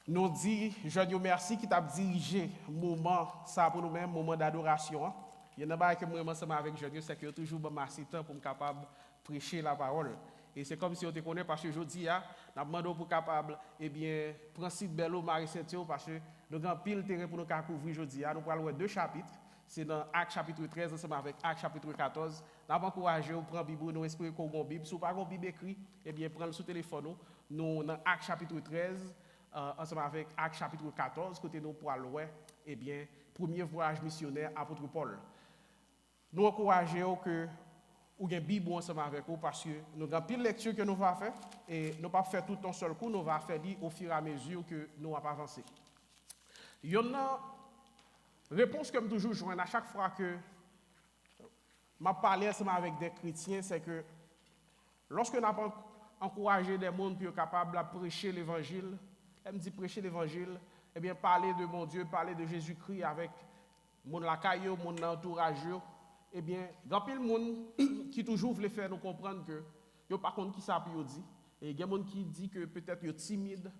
nous dit, je vous merci qui t'a dirigé moment ça pour nous-mêmes, moment d'adoration. Il y en a pas que moi ensemble avec Jean, c'est que toujours bon merci temps pour me capable prêcher la parole. Et c'est comme si on te connaît parce que aujourd'hui, nous demandons pour capable, eh bien, prendre site Bello, Marie Saint-Théo, parce que nous avons pile terrain pour nous couvrir aujourd'hui. Nous allons voir 2 chapitres. C'est dans Actes chapitre 13, ensemble avec Actes chapitre 14. Nous avons encouragé à prendre la Bible, nous espérons qu'on a une Bible. Si vous n'avez pas une Bible écrite, eh bien, prenez le sous téléphone. Nous, dans Actes chapitre 13, ensemble avec Actes chapitre 14, côté nous pour aller, eh bien, premier voyage missionnaire, apôtre Paul. Nous encourageons que ou bien Bible ensemble avec vous parce que nous avons pile lecture que nous va faire et nous pas faire tout en seul coup, nous va faire au fur et à mesure que nous avons avancé. Il y en a réponse comme toujours joindre à chaque fois que m'a parlé ensemble avec des chrétiens, c'est que lorsque nous avons encouragé des gens pour être capables de prêcher l'évangile, elle me dit prêcher l'évangile, eh bien parler de mon Dieu, parler de Jésus-Christ avec mon lacaille, mon entourage, eh bien, il y a pile monde qui toujours veut faire nous comprendre que yo pas contre qui ça peut dit et il y a monde qui dit que peut-être yo timide.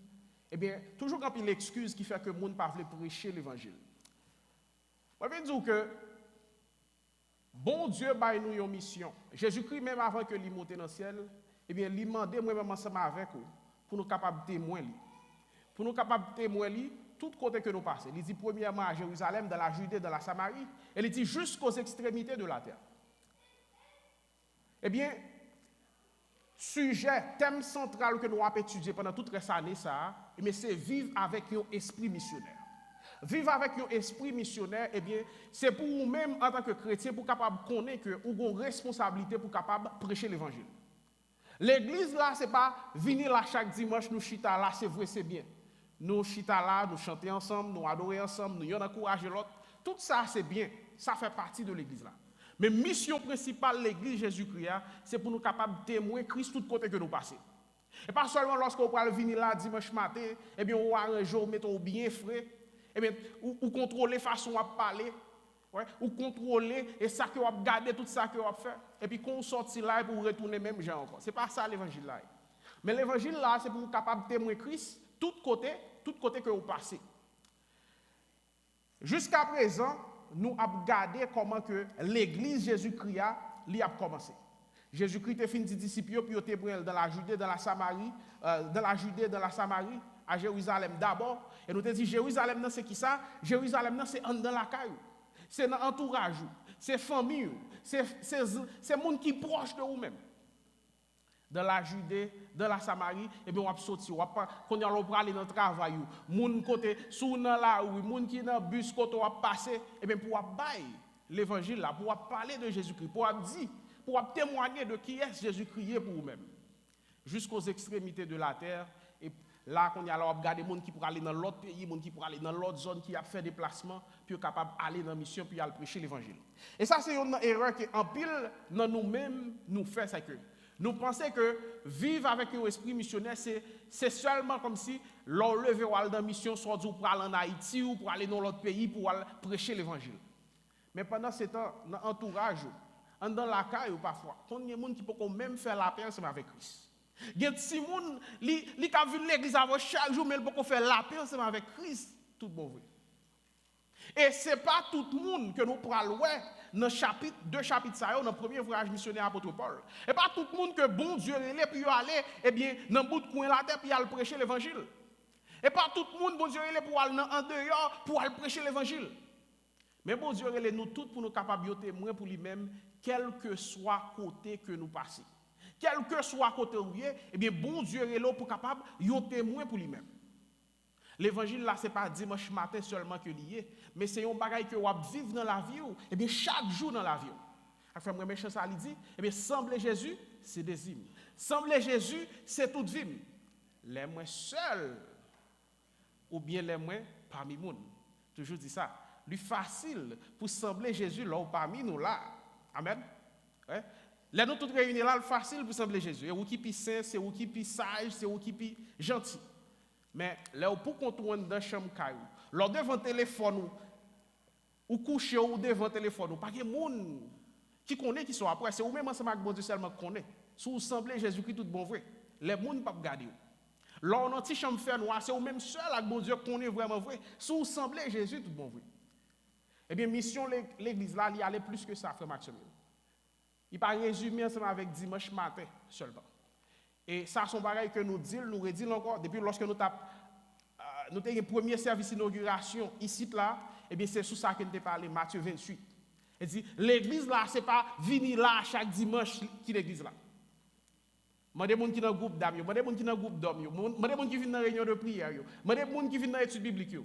Eh bien, toujours il y a pile excuse qui fait que monde pas veut prêcher l'évangile. Moi je veux dire que bon Dieu baille nous une mission. Jésus-Christ même avant que il monte dans le ciel, eh bien, il demandait moi-même ensemble avec vous pour nous capables de témoigner. Pour nous capables de témoigner tout côté que nous passons. Il dit premièrement à Jérusalem, dans la Judée, dans la Samarie, et il dit jusqu'aux extrémités de la terre. Eh bien, sujet, thème central que nous avons étudié pendant toute cette année, c'est vivre avec un esprit missionnaire. Vivre avec un esprit missionnaire, eh bien, c'est pour nous-mêmes en tant que chrétiens, pour capable connaître que nous avons une responsabilité pour capable prêcher l'évangile. L'église là, c'est pas venir là chaque dimanche, nous chita là, c'est vrai, c'est bien. Nous chita là, nous chanter ensemble, nous adorer ensemble, nous encourager l'autre. Tout ça, c'est bien. Ça fait partie de l'église là. Mais mission principale de l'église Jésus-Christ, c'est pour nous capables de témoigner Christ tout côté que nous passons. Et pas seulement lorsqu'on va venir là dimanche matin, eh bien, on arrange, on met bien frais, eh bien, ou contrôler façon à parler, ouais, ou contrôler et ça que on va garder tout ça que on va faire. Et puis qu'on sortit là pour retourner même gens encore. C'est pas ça l'évangile là. Mais l'évangile là, c'est pour nous capables de témoigner Christ tout côté que vous passez. Jusqu'à présent, nous avons regardé comment que l'église Jésus-Christ a commencé. Jésus-Christ a fini de disciples puis dans la Judée, dans la Samarie, à Jérusalem d'abord. Et nous avons dit Jérusalem c'est qui ça? Jérusalem c'est dans la caille. C'est dans l'entourage, c'est famille, c'est monde qui est proche de vous-même. Dans la Judée, dans la Samarie, et bien on va sortir, quand on va aller dans le travail, moun côté sous dans la rue, moun qui dans bus côté on va passer, et bien pour bailler l'évangile là, pour parler de Jésus-Christ, pour dire, pour témoigner de qui est Jésus-Christ pour vous-même. Jusqu'aux extrémités de la terre, et là qu'on y a regarder moun qui pour aller dans l'autre pays, moun qui pour aller dans l'autre zone qui a fait déplacement, puis capable d'aller dans la mission puis aller prêcher l'évangile. Et ça c'est une erreur que en pile dans nous-mêmes nous fait c'est que nous pensons que vivre avec un esprit missionnaire, c'est seulement comme si l'on levé ou aller dans la mission, soit pour aller en Haïti ou pour aller dans l'autre pays pour aller prêcher l'évangile. Mais pendant ce temps, dans l'entourage, dans la caille ou parfois, il y a des gens qui peuvent même faire la paix ensemble avec Christ. Il y a des gens qui ont vu l'église avant chaque jour, mais ils peuvent faire la paix ensemble avec Christ. Tout bon vrai. Et ce n'est pas tout le monde que nous prenons dans deux chapitres, dans le premier voyage missionnaire à apôtre Paul. Et pas tout le monde que bon Dieu est puis aller eh bien dans le bout de coin la terre puis aller prêcher l'évangile. Et pas tout le monde bon Dieu est pour aller en dehors pour aller prêcher l'évangile. Mais bon Dieu est nous tous pour nous capables de témoigner pour lui-même quel que soit côté que nous passons. Quel que soit côté où eh bien bon Dieu est là pour capable de témoigner pour lui-même. L'évangile là c'est pas dimanche matin seulement que lié, mais c'est un bagage que on vivre dans la vie et bien chaque jour dans la vie. Après moi méchant ça dit et bien sembler Jésus c'est des hymnes. Sembler Jésus c'est toute vie. Les moins seuls ou bien les moins parmi monde. Toujours dit ça. Lui facile pour sembler Jésus là ou parmi nous là. Amen. Ouais. Les nous tous réunis là facile pour sembler Jésus. Et ou qui pi saint, c'est ou qui pi sage, c'est ou qui pi gentil. Mais là, pour qu'on tourne dans la chambre, lors devant téléphone, ou coucher ou devant téléphone, pas de monde qui connaît qui sont après, c'est ou même ensemble avec bon Dieu seulement qui connaît. Si vous semblez Jésus-Christ tout bon vrai, les gens ne peuvent pas regarder. Là, on a un petit chambre fer noir, c'est au même seul avec bon Dieu qu'on est vraiment vrai. Si vous semblez Jésus, tout bon vrai. Eh bien, mission l'église là, il y allait plus que ça, frère Maxime. Il pas résumé ensemble avec dimanche matin seulement. Et ça, c'est un bagage que nous disons, nous redisons encore, depuis lorsque nous avons un premier service d'inauguration ici, là, eh bien, c'est sur ça que nous avons parlé, Matthieu 28. Il dit, l'église là, ce n'est pas venir là chaque dimanche qui l'église là. Il y a des gens qui sont dans le groupe d'âmes, il y a des gens qui sont dans le groupe d'hommes, il y a des gens qui viennent dans la réunion de prière, il y a des gens qui viennent dans l'étude biblique.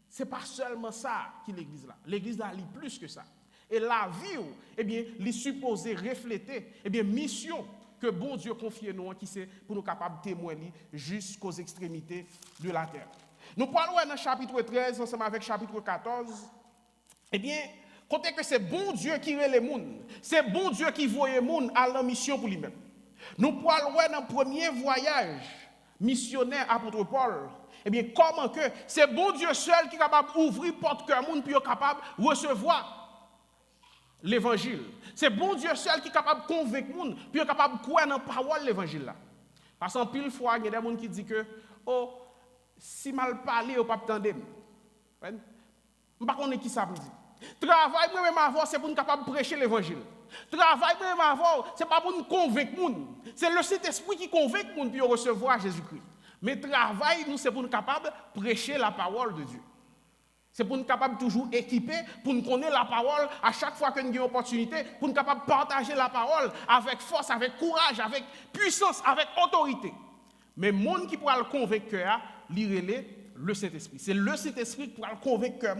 Ce n'est pas seulement ça qui est l'église là. L'église là, lit plus que ça. Et la vie, eh bien, les supposé refléter, eh bien, mission que bon Dieu confie nous, qui c'est pour nous capables de témoigner jusqu'aux extrémités de la terre. Nous parlons dans le chapitre 13, ensemble avec le chapitre 14, eh bien, comptez que c'est bon Dieu qui rend les gens, c'est bon Dieu qui voit les gens à la mission pour lui-même. Nous parlons dans le premier voyage missionnaire apôtre Paul, eh bien, comment que c'est bon Dieu seul qui est capable d'ouvrir porte cœur monde puis capable de recevoir l'évangile. C'est bon Dieu seul qui est capable de convaincre les gens, puis capable de croire dans la parole de l'évangile là. Parce qu'en pile fois, il y a des gens qui disent que, oh, si mal parlé, on ne peut pas attendre. Je ne sais pas qui ça veut dire. Travail même avant, c'est pour nous capable de prêcher l'évangile. Travail même avant, ce n'est pas pour nous convaincre les gens. C'est le Saint-Esprit qui convainc les gens pour recevoir Jésus-Christ. Mais travail, nous, c'est pour nous capable de prêcher la parole de Dieu. C'est pour nous capables toujours équiper, pour nous connaître la parole à chaque fois que nous avons une opportunité, pour nous capables de partager la parole avec force, avec courage, avec puissance, avec autorité. Mais le monde qui pourra le convaincre, c'est le Saint-Esprit. C'est le Saint-Esprit qui pourra le convaincre,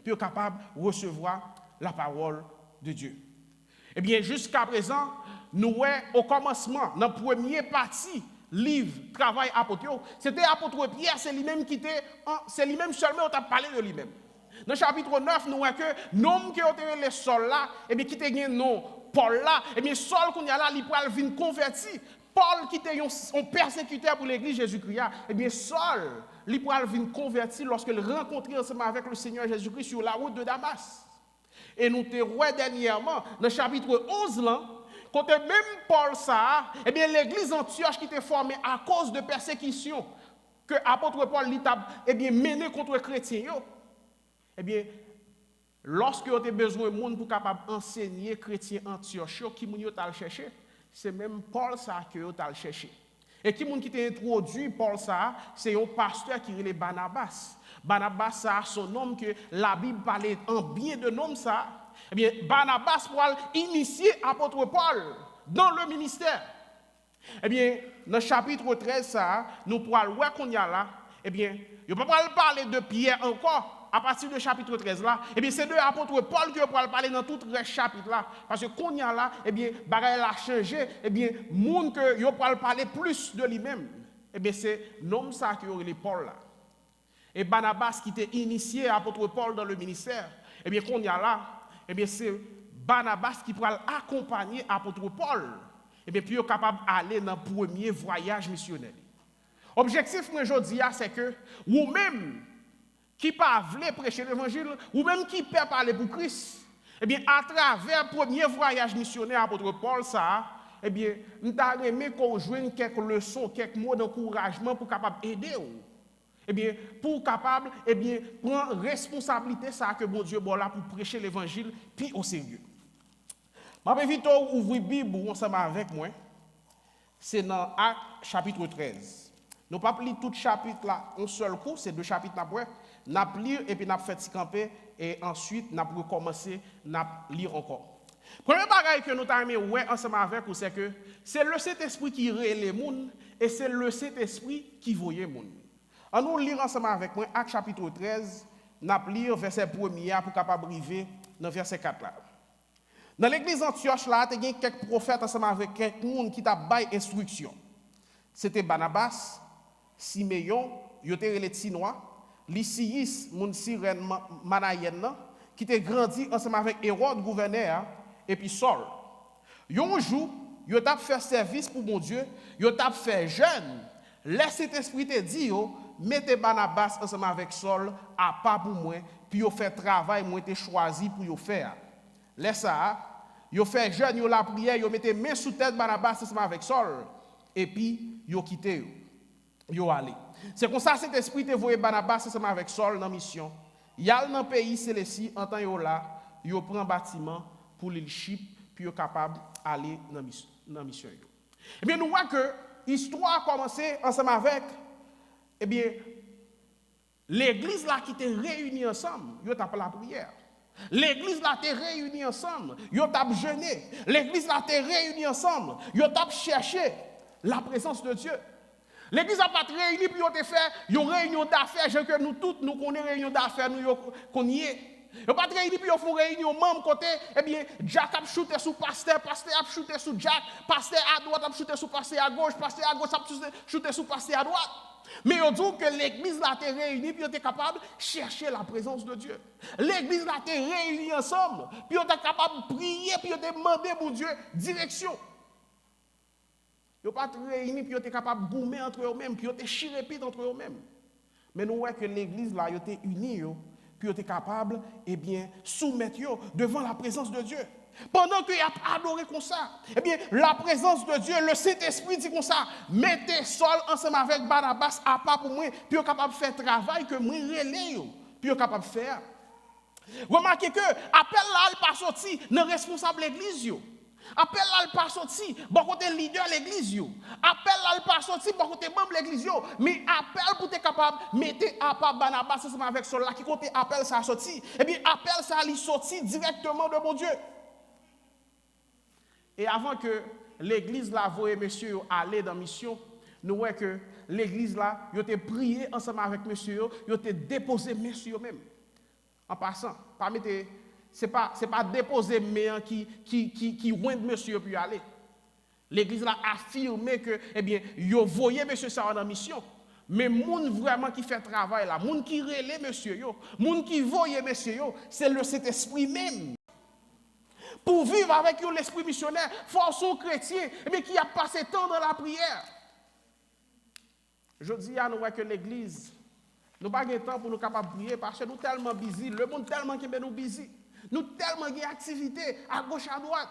puis être capable de recevoir la parole de Dieu. Eh bien, jusqu'à présent, nous, au commencement, dans la première partie, livre, travail apôtre, c'était apôtre Pierre, c'est lui-même qui était, c'est lui-même seulement on a parlé de lui-même. Dans le chapitre 9, nous voyons que l'homme qui a été le Saul là, et bien qui était un nom Paul là, et bien Saul qu'on y a là, il peut venir converti. Paul qui était un persécuteur pour l'église Jésus-Christ, et bien Saul, il peut venir converti lorsqu'il rencontrait ensemble avec le Seigneur Jésus-Christ sur la route de Damas. Et nous te voyons dernièrement, dans le chapitre 11 là, quand même Paul ça, eh bien l'église Antioche qui était formée à cause de persécution que l'apôtre Paul a mené contre les chrétiens, eh bien, lorsque vous avez besoin de monde pour capable enseigner les chrétiens Antioche, qui vous avez cherché, c'est même Paul ça que vous avez cherché. Et qui vous qui introduit Paul ça, c'est un pasteur qui est Barnabas. Barnabas ça, son nom que la Bible parlait en bien de nom ça. Eh bien, Barnabas pour initier l'apôtre Paul dans le ministère. Eh bien, dans le chapitre 13, ça, nous pourrons voir qu'on y a là, eh bien, je ne peux pas parler de Pierre encore, à partir du chapitre 13 là, eh bien, c'est de l'apôtre Paul que je pourrais parler dans tout le chapitre là, parce que qu'on y a là, eh bien, bagaille a changé, eh bien, monde que je pourrais parler plus de lui-même, eh bien, c'est l'homme ça qui aurait Paul là. Et Barnabas qui était initié l'apôtre Paul dans le ministère, eh bien, qu'on y a là, eh bien, c'est Barnabas qui pourra accompagner l'apôtre Paul, et bien, puis capable d'aller dans le premier voyage missionnaire. L'objectif, moi, je dis, c'est que, ou même qui pas voulu prêcher l'évangile, ou même qui peut parler pour Christ, eh bien, à travers le premier voyage missionnaire l'apôtre Paul, ça, eh bien, nous avons aimé qu'on joigne quelques leçons, quelques mots d'encouragement pour capable aider. Eh bien, pour capable, eh bien, prendre responsabilité ça que bon Dieu bon là pour prêcher l'évangile puis au sérieux. Je vais vite ouvrir la Bible ensemble avec moi. C'est dans Actes chapitre 13. Nous ne pouvons pas lire tout le chapitre là en seul coup, c'est deux chapitres après. Nous allons lire et puis nous allons faire camper et ensuite nous allons recommencer à lire encore. Premier bagage que nous avons ouais ensemble avec vous, c'est que c'est le Saint-Esprit qui révèle les gens et c'est le Saint-Esprit qui voit les gens. On nous lire ensemble avec moi Actes chapitre 13, nous allons lire verset 1er pour capable arriver dans verset 4 là. Dans l'église Antioche là, il y a quelques prophètes ensemble avec quelques monde qui t'a bail instruction. C'était Barnabas, Siméon, yoté les Tinois, Lysias, mon Cyrène Manaïen qui était grandi ensemble avec Hérode gouverneur et puis Saul. Un jour, yo t'a fait service pour mon Dieu, yo t'a fait jeûne. Laisse cet esprit te dit mettez Barnabas ensemble avec Saul à pas pour moi, puis yo fait travail moi te choisi pour yo faire. Laisse ça, yo fait jeûne, yo la prière, yo mettez main sous tête Barnabas ensemble avec Saul et puis yo quitté. yo allé. C'est comme ça cet esprit te voyé Barnabas ensemble avec Saul dans mission. Yal dans pays célesti en temps yo là, yo prend bâtiment pour leadership puis yo capable aller dans mission yo. Eh bien nous voit que l'histoire a commencé ensemble avec l'église là qui était réunie ensemble, yo t'a la prière. L'église là t'est réunie ensemble, yo t'a jeûné. L'église là t'est réunie ensemble, yo t'a cherché la présence de Dieu. L'église n'a pas réuni puis on te fait une réunion d'affaires, je que nous toutes nous connaissons réunion d'affaires nous connaissons. Ils pas réuni puis on font réunion même côté Jack a shooté sous pasteur, pasteur a shooté sous Jack, pasteur à droite a shooté sous pasteur à gauche a shooté sous pasteur à droite. Mais on dit que l'église là t'est réunie puis on est capable de chercher la présence de Dieu. L'église là t'est réunie ensemble puis on est capable de prier puis on est demander mon Dieu direction. Ils ne sont pas réunis, puis ils sont capables de boumer entre eux-mêmes, puis ils sont chirépis entre eux-mêmes. Mais nous voyons que l'église, là, ils étaient unis, puis ils étaient capables, soumettre devant la présence de Dieu. Pendant qu'ils ont adoré comme ça, la présence de Dieu, le Saint-Esprit dit comme ça, mettez Saul ensemble avec Barnabas à part pour moi, puis ils sont capables de faire travail que moi, relais, puis ils sont capables de faire. Remarquez que, appel là, il pas sorti dans le responsable de l'église, appel là le pas sorti bon côté leader l'église yo, appel là le pas sorti bon côté membre l'église yo, mais appel pour être capable mettre à part Barnabas ensemble avec Saul là qui côté appel ça sorti appel ça li sorti directement de mon Dieu. Et avant que l'église là voyait monsieur aller dans mission, nous voyons que l'église là yo te prié ensemble avec monsieur yo te déposé monsieur même en passant pas mettre c'est pas déposer mais qui oint monsieur puis aller. L'église là affirmé que yo voyez monsieur ça dans mission. Mais moun vraiment qui fait travail là, moun qui relève monsieur yo, moun qui voyait monsieur yo, c'est le Saint-Esprit même. Pour vivre avec eux l'esprit missionnaire, faut son chrétien qui a passé temps dans la prière. Je dis à nous que l'église nous pas de temps pour nous capables de prier parce que nous tellement busy, le monde tellement qui nous busy. Nous tellement d'activités à gauche à droite.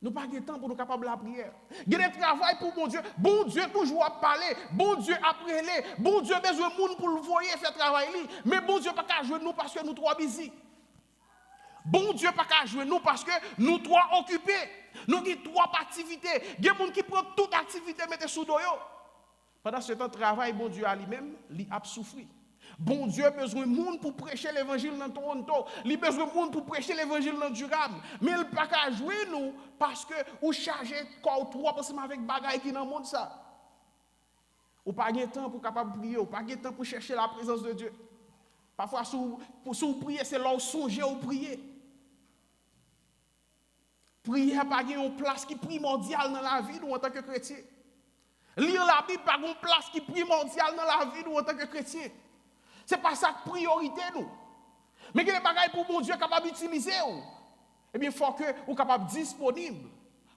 Nous n'avons pas de temps pour nous capables de la prière. Il y a des travail pour mon Dieu. Bon Dieu toujours à parler. Bon Dieu à prier. Bon Dieu besoin de monde pour le voir faire travail. Mais bon Dieu pas qu'à jouer nous parce que nous trop busy. Bon Dieu pas qu'à jouer nous parce que nous trop occupés. Nous avons trois activités. Il y a des gens qui prennent toute activité et mettent sous doyo. Pendant ce temps travail, bon Dieu à lui-même, il a souffert. Bon Dieu a besoin de monde pour prêcher l'évangile dans Toronto. Il a besoin de monde pour prêcher l'évangile dans Durham. Mais il n'a pas qu'à jouer nous parce que vous chargez quoi trop ensemble avec bagaille qui dans le monde ça. Ou pas de temps pour capable prier, ou pas de temps pour chercher la présence de Dieu. Parfois pour prier c'est là où songer ou prier. Prier n'a pas une place qui est primordiale dans la vie nous en tant que chrétien. Lire la Bible n'a pas une place qui est primordiale dans la vie nous en tant que chrétien. Ce n'est pas ça la priorité, nous. Mais qu'il y a des bagages pour mon Dieu capable d'utiliser. Il faut que vous soyez capable disponible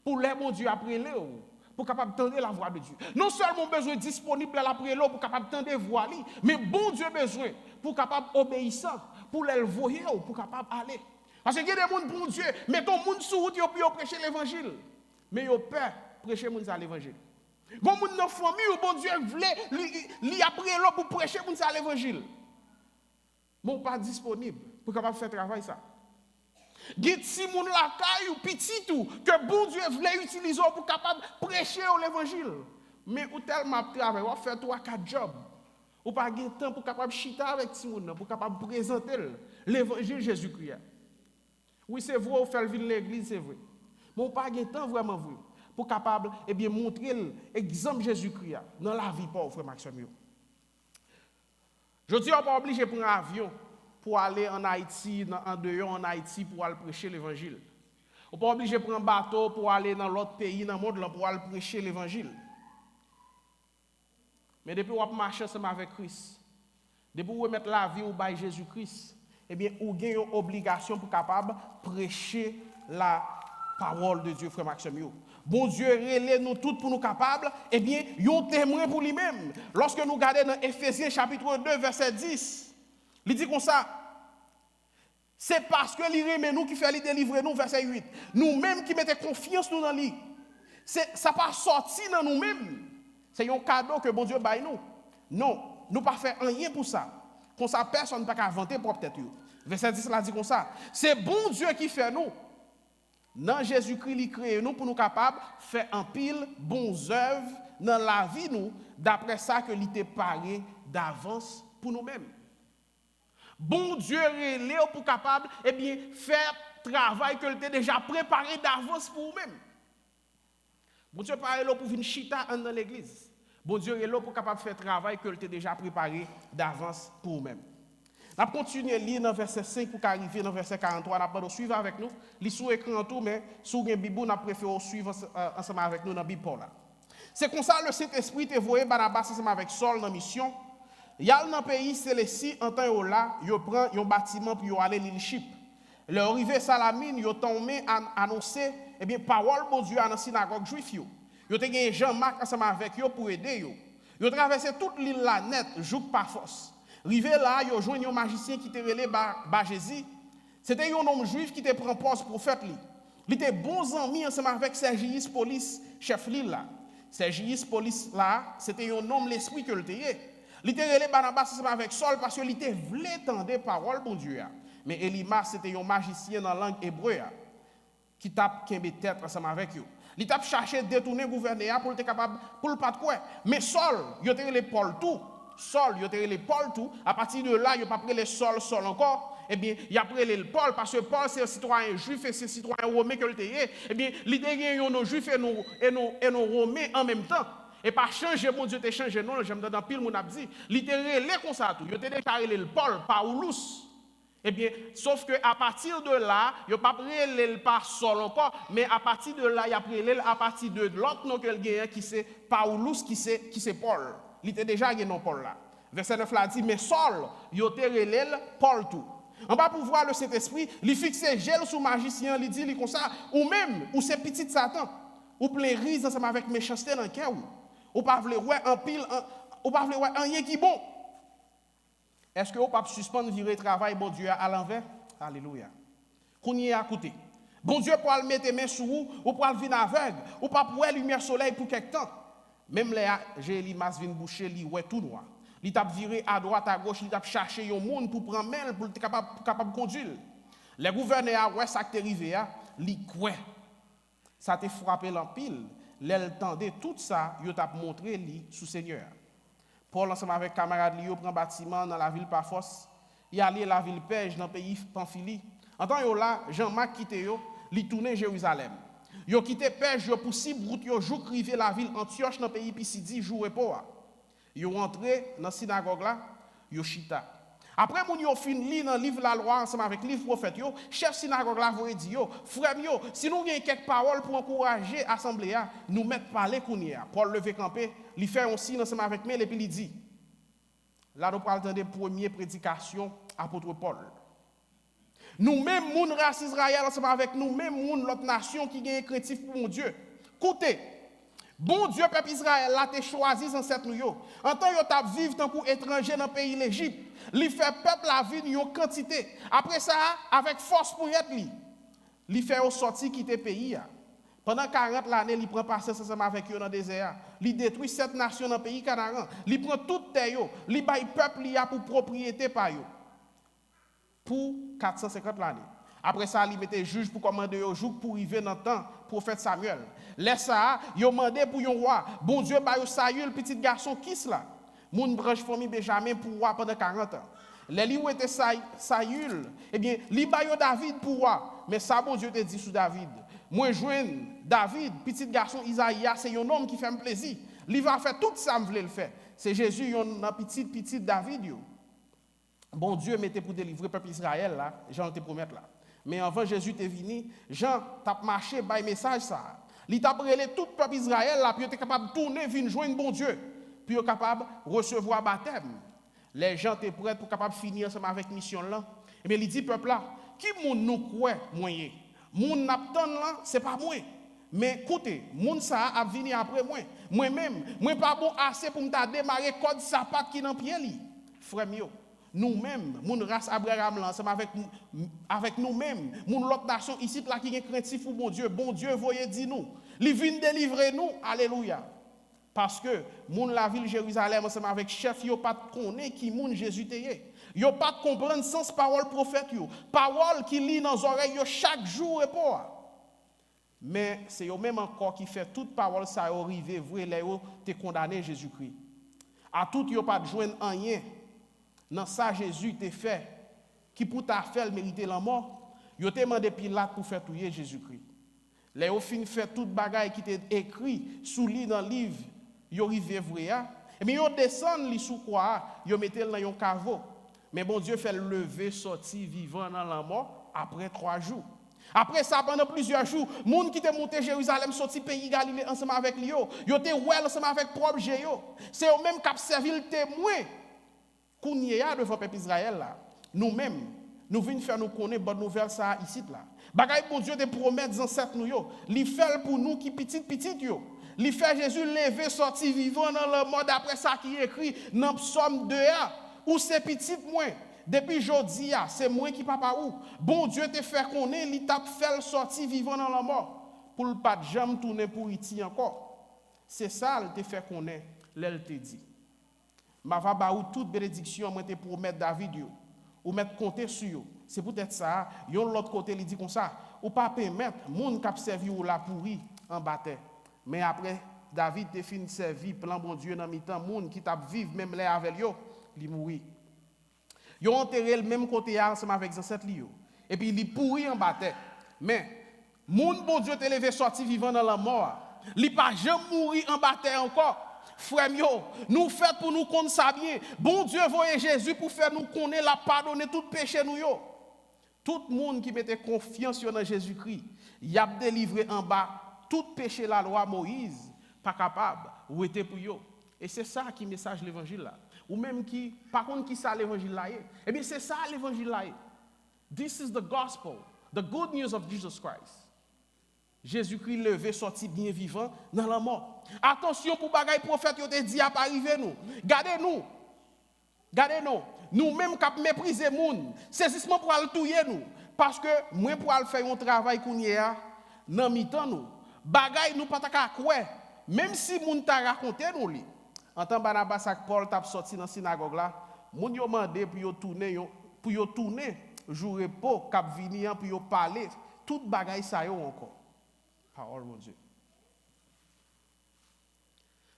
pour les mon Dieu après l'eau, pour capable d'entendre la voix de Dieu. Non seulement besoin disponible à l'après l'eau pour capable d'entendre la voix, mais bon Dieu besoin pour capable obéissant, pour les voyer, pour capable aller. Parce qu'il y a des gens, bon Dieu, mettons les gens sur route pour prêcher l'évangile. Mais ils ont peur de prêcher l'évangile. Bon moun dans famille ou bon Dieu voulait li après l'eau pour prêcher moun ça l'évangile. Bon pas disponible pour capable faire travail ça. Git si moun la caille ou petit tout que bon Dieu voulait utiliser pour capable prêcher l'évangile. Mais ou tellement travail, ou faire 3-4 jobs. Ou pas de temps pour capable chita avec si moun pour capable présenter l'évangile Jésus-Christ. Oui, c'est vrai ou faire vivre l'église, c'est vrai. Mais ou pas de temps vraiment vrai. Pour capable montrer l'exemple Jésus-Christ dans la vie pauvre, frère Maxime. Je dis, on n'est pas obligé de prendre un avion pour aller en Haïti, en dehors en Haïti, pour aller prêcher l'évangile. On n'est pas obligé de prendre un bateau pour aller dans l'autre pays, dans le monde, pour aller prêcher l'évangile. Mais depuis qu'on marche ensemble avec Christ, depuis qu'on met la vie au bail Jésus-Christ, on a une obligation pour capable prêcher la parole de Dieu, frère Maxime. Bon Dieu relève nous tous pour nous capables, yon témoin pour lui-même. Lorsque nous regardons dans Éphésiens chapitre 2, verset 10, il dit comme ça, c'est parce que il remet nous qui fait délivrer nous, verset 8. Nous-mêmes qui mettons confiance nous dans lui. Ça pas sorti dans nous-mêmes. C'est un cadeau que bon Dieu baille nous. Non, nous pas faire rien pour ça. Comme ça, personne ne peut pas inventer propre tête. Verset 10 là dit comme ça. C'est bon Dieu qui fait nous. Dans Jésus-Christ, il crée nous pour nous capables de faire un pile bonnes œuvres dans la vie nous, d'après ça que il était paré d'avance pour nous-mêmes. Bon Dieu relé pour capable faire travail que il était déjà préparé d'avance pour nous-mêmes. Bon Dieu parle là pour venir chita dans l'église. Bon Dieu est là pour capable faire travail que il était déjà préparé d'avance pour nous-mêmes. On va continuer à lire dans verset 5 pour arriver dans verset 43. On va suivre avec nous. Li sous écran tout, mais sous une Bible, on a préféré suivre ensemble avec nous dans la Bible. C'est comme ça le Saint-Esprit te voyé Barnabas ensemble avec Saul dans la mission. Il y a dans le pays Célestie, en temps où là, il prend un bâtiment pour aller l'île Chypre. Le arrivé Salamine, il tombé annoncer parole bon Dieu dans la synagogue juif. Il a gagné Jean-Marc ensemble avec eux pour aider eux. Il a traversé toute l'île là net, jour par force. Rivé là, il a joint un magicien qui était relé Jésus. C'était un homme juif qui était pris poste prophète. Il était bons amis ensemble avec Sergius Police, chef l'île là. Sergius Police là, c'était un homme l'esprit que le était. Il était relé Barnabas ensemble avec Saul parce qu'il était voulu entendre parole bon Dieu. Mais Elimas c'était un magicien dans la langue hébreu qui tape kembe tête ensemble avec eux. Il tape chercher détourner gouverneur pour être capable pour le pas de quoi. Mais Saul, il était relé Paul tout. Saul, il était les Paul tout. À partir de là, il n'a pas pris les Saul encore. Il a pris les Paul parce que Paul, c'est un citoyen juif et c'est un citoyen romain que le était. Il était nos juifs et nos romains en même temps. Et pas changer, mon Dieu, t'es changé. Non, j'aime dans pile mon abdi. Il était les comme ça tout. Il était déjà le Paul, Paulus. Sauf que à partir de là, il n'a pas pris le par Saul encore, mais à partir de là, il a pris à partir de l'autre nom qu'il y a qui c'est Paulus, qui c'est Paul. Il était déjà non Paul là. Verset 9 là dit, mais Saul, il était relève Paul tout. On va pouvoir le Saint-Esprit, il fixe gel sous magicien, il dit comme ça, ou même, ou c'est petit Satan, ou plein risque ensemble avec méchanceté dans le cœur, ou pas vouloir ouais en pile, ou pas vouloir ouais rien qui bon. Est-ce que vous pas suspendre virer travail bon Dieu à l'envers? Alléluia. Qu'on y est à côté. Bon Dieu pour le mettre main sur vous, ou pour le venir aveugle, ou pas pour la lumière soleil pour quelque temps. Même les Elimas vient boucher, li ouais tout noir. Il t'a viré à droite à gauche, il t'a cherché un monde pour prendre main pour être capable de conduire. Les gouverneurs ouais ça qui est arrivé li quoi. Ça t'a frappé l'empile, l'elle tendait tout ça, il t'a montré li sous Seigneur. Paul ensemble avec camarade li prend bâtiment dans la ville par force. Il allé la ville Perge dans le pays Pamphylie. En temps yo là, Jean-Marc quitté yo, li tourner Jérusalem. Yo quitté Perge yo pour 6 routes yo jou rivé la ville Antioche dans le pays Pisidie jour repos. Yo entré dans synagogue là, yo chita. Après moun yo fin li dans livre la loi ensemble avec livre prophète yo, chef synagogue là voye dit yo, frère yo, si nous gagne quelques paroles pour encourager assemblée nous mettre parler kounia. Paul levé camper, li fait un signe ensemble avec moi et puis il dit là nous parlons de première prédication apôtre Paul. Nous-mêmes, moun race Israël, ensemble avec nous-mêmes, moun l'autre nation qui gagne créatif pour mon Dieu. Écoutez, bon Dieu, peuple Israël, là, t'es choisi dans cette nous. En tant que tu vivre tant qu'étranger dans le pays l'Égypte, il fait peuple la vie une quantité. Après ça, avec force pour y être, il fait sortir quitter le pays. Pendant 40 années, il prend passer ensemble avec eux dans le désert. Il détruit 7 nations dans le pays Canaan. Il prend toute terre, il baille peuple pour propriété par eux. Pour 450 l'année. Après ça, il mettait juge pour commander au jour pour arriver dans le temps, prophète Samuel. Laisse ça, il a demandé pour un roi. Bon Dieu, il Saül, petit garçon, qui cela? Mon branche famille Benjamin pour roi pendant 40 ans. Les livres étaient Saül, eh bien, il a David pour roi. Mais ça, bon Dieu te dit sous David. Moi, joindre David, petit garçon Isaïe, c'est un homme qui fait un plaisir. Il va faire tout ça, je voulais le faire. C'est Jésus, un petit David. Yo. Bon Dieu mettait pour délivrer le peuple Israël, là, Jean te promet là. Mais avant Jésus est venu, Jean t'a marché par message ça. Il t'a brûlé tout le peuple Israël là, puis il était capable de tourner, venir joindre bon Dieu, puis il est capable de recevoir baptême. Les gens étaient prêts pour capable finir ensemble avec mission là. Et bien il dit peuple là, qui moun nous croit moyen? Moun n'attend là, c'est pas moi. Mais écoutez, moun ça a venir après moi. Moi-même, moi pas bon assez pour me démarrer code sapat qui dans pied li. Frère mio. Nous-mêmes, mon race Abraham ensemble avec nous-mêmes, mon l'autre nation ici là qui est craintif pour bon Dieu voyez dit nous, il vient délivrer nous, alléluia. Parce que moun la ville Jérusalem ensemble avec chef yo pas connaît qui moun Jésus teye. Yo pas comprendre sens parole prophète yo. Parole qui lit dans oreilles yo chaque jour et pas. Mais c'est eux même encore qui fait toute parole ça arrivé vrai là yo te condamné Jésus-Christ. À tout yo pas joindre rien dans ça Jésus te fait qui pour ta faire mériter la mort. Yo te demandé Pilate pour faire tuer Jésus-Christ. Là yo fin fait toute bagaille qui était écrit sous lit dans livre yo rive vrai et mais yo descend li sous croix yo mettel dans un caveau. Mais bon Dieu fait lever sorti vivant dans la mort après 3 jours. Après ça, pendant plusieurs jours, les gens qui étaient montés Jérusalem, sorti pays Galilée ensemble avec lui, ils étaient ensemble avec propre Jéo. C'est eux-mêmes qui ont servi le témoin qu'on y a devant le peuple Israël. Nous-mêmes, nous venons faire nous connaître bonne nouvelle ça ici. Bagaille bon Dieu te promet des ancêtres nous, il fait pour nous qui petit. Il fait Jésus lever, sorti vivant dans le monde après ça qui est écrit dans Psaume 2, où c'est petit moins. Depuis jodi, c'est moi qui papa ou. Bon Dieu te fait connaître, il t'a fait sortir vivant dans la mort. Pour ne pas jamais tourner pour iti encore. C'est ça, il te fait connaître, l'elle te dit. Ma va ba ou toute bénédiction, moi te promettre David yo. Ou mettre compter sur yo. C'est peut-être ça, yon l'autre côté, il dit comme ça. Ou pas permettre, moun k'ap servi ou la pourri en bataille. Mais après, David te fin servi, plan bon Dieu dans mi-temps, moun qui t'a vivre même là avec yo, li mouri. Ils ont enterré le même côté ensemble avec les ancêtres. Et puis, ils pourri en bataille. Mais, mon bon Dieu te levé sorti vivant dans la mort. Il n'a pas jamais mouru en bataille encore. Frère, nous faisons pour nous connaître ça bien. Bon Dieu voyait Jésus pour faire nous connaître, la pardonner tout péché nous. Tout le monde qui mettait confiance dans Jésus-Christ, il a délivré en bas tout péché la loi Moïse, pas capable, ou était pour eux. Et c'est ça qui message l'évangile là. Ou même qui, par contre, qui ça l'évangile là. Eh bien, c'est ça l'évangile là. This is the gospel, the good news of Jesus Christ. Jésus-Christ levé, sorti bien vivant dans la mort. Attention pour bagaille prophète yo te dit à pas arriver nous. Gardez-nous. Gardez-nous. Nous-mêmes qui mépriser moun, saisissement pour aller tuer nous parce que moi pour aller faire un travail qu'on y a dans mi-temps nous. Bagaille nous pas ta quoi. Même si moun t'a raconté nous li. En tant Barnabas ak Paul t'a sorti dans synagogue là, moun yo mandé pour yo tourner jour repos cap venir pour yo parler tout bagaille ça yo encore. Parole mon Dieu.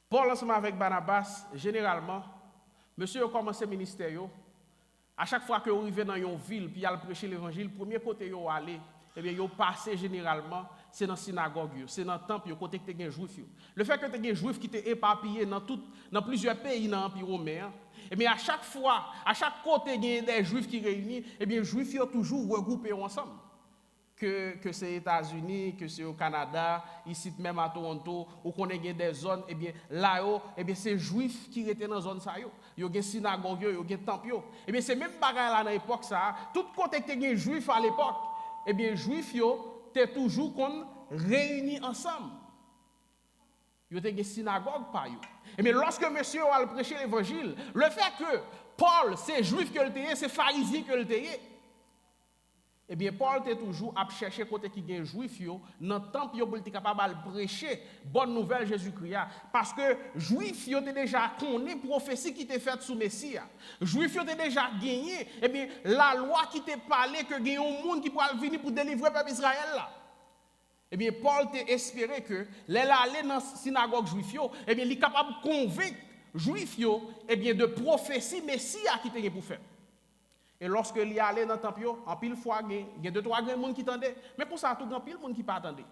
Paul ensemble avec Barnabas, généralement, monsieur a commencé ministère yo. À chaque fois que vous arrivez dans une ville puis al prêcher l'évangile, premier côté yo aller, eh bien yo passé généralement c'est dans la synagogue, c'est dans le temple, côté que tu as des juifs. Le fait que tu as des juifs qui étaient éparpillés dans plusieurs pays dans l'Empire romain, eh bien à chaque fois, à chaque côté, il y a des juifs qui réunissent, eh bien les juifs sont toujours regroupés ensemble. Que c'est aux États-Unis, que c'est au Canada, ici même à Toronto, où on a des zones, eh bien là-haut, eh bien c'est juifs qui étaient dans la zone ça. Il y a des synagogues, il y a des temples. Eh bien c'est même bagarre là dans l'époque ça. Tout côté que tu as des juifs à l'époque, eh bien les juifs t'es toujours réunis ensemble. Ils ont des synagogues par eux. Mais lorsque monsieur a prêché l'évangile, le fait que Paul, c'est juif que le teye, c'est pharisien que le teye, eh bien Paul était toujours à chercher côté qui est juif dans le temple pour être capable de prêcher bonne nouvelle Jésus-Christ parce que juif yo déjà connaît prophétie qui était faite sous Messie. Juif yo déjà gagné eh bien la loi qui te parlait que il y a un monde qui pourra venir pour délivrer le peuple Israël là. Eh bien Paul t'a espéré que les aller dans la synagogue juif eh bien il est capable de convaincre juif eh bien de prophétie Messie qui était pour faire. Et lorsque il y allait dans le temple, en pile fois, il y a 2-3 personnes qui attendaient. Mais pour ça, tout grand pile monde qui pas attendait.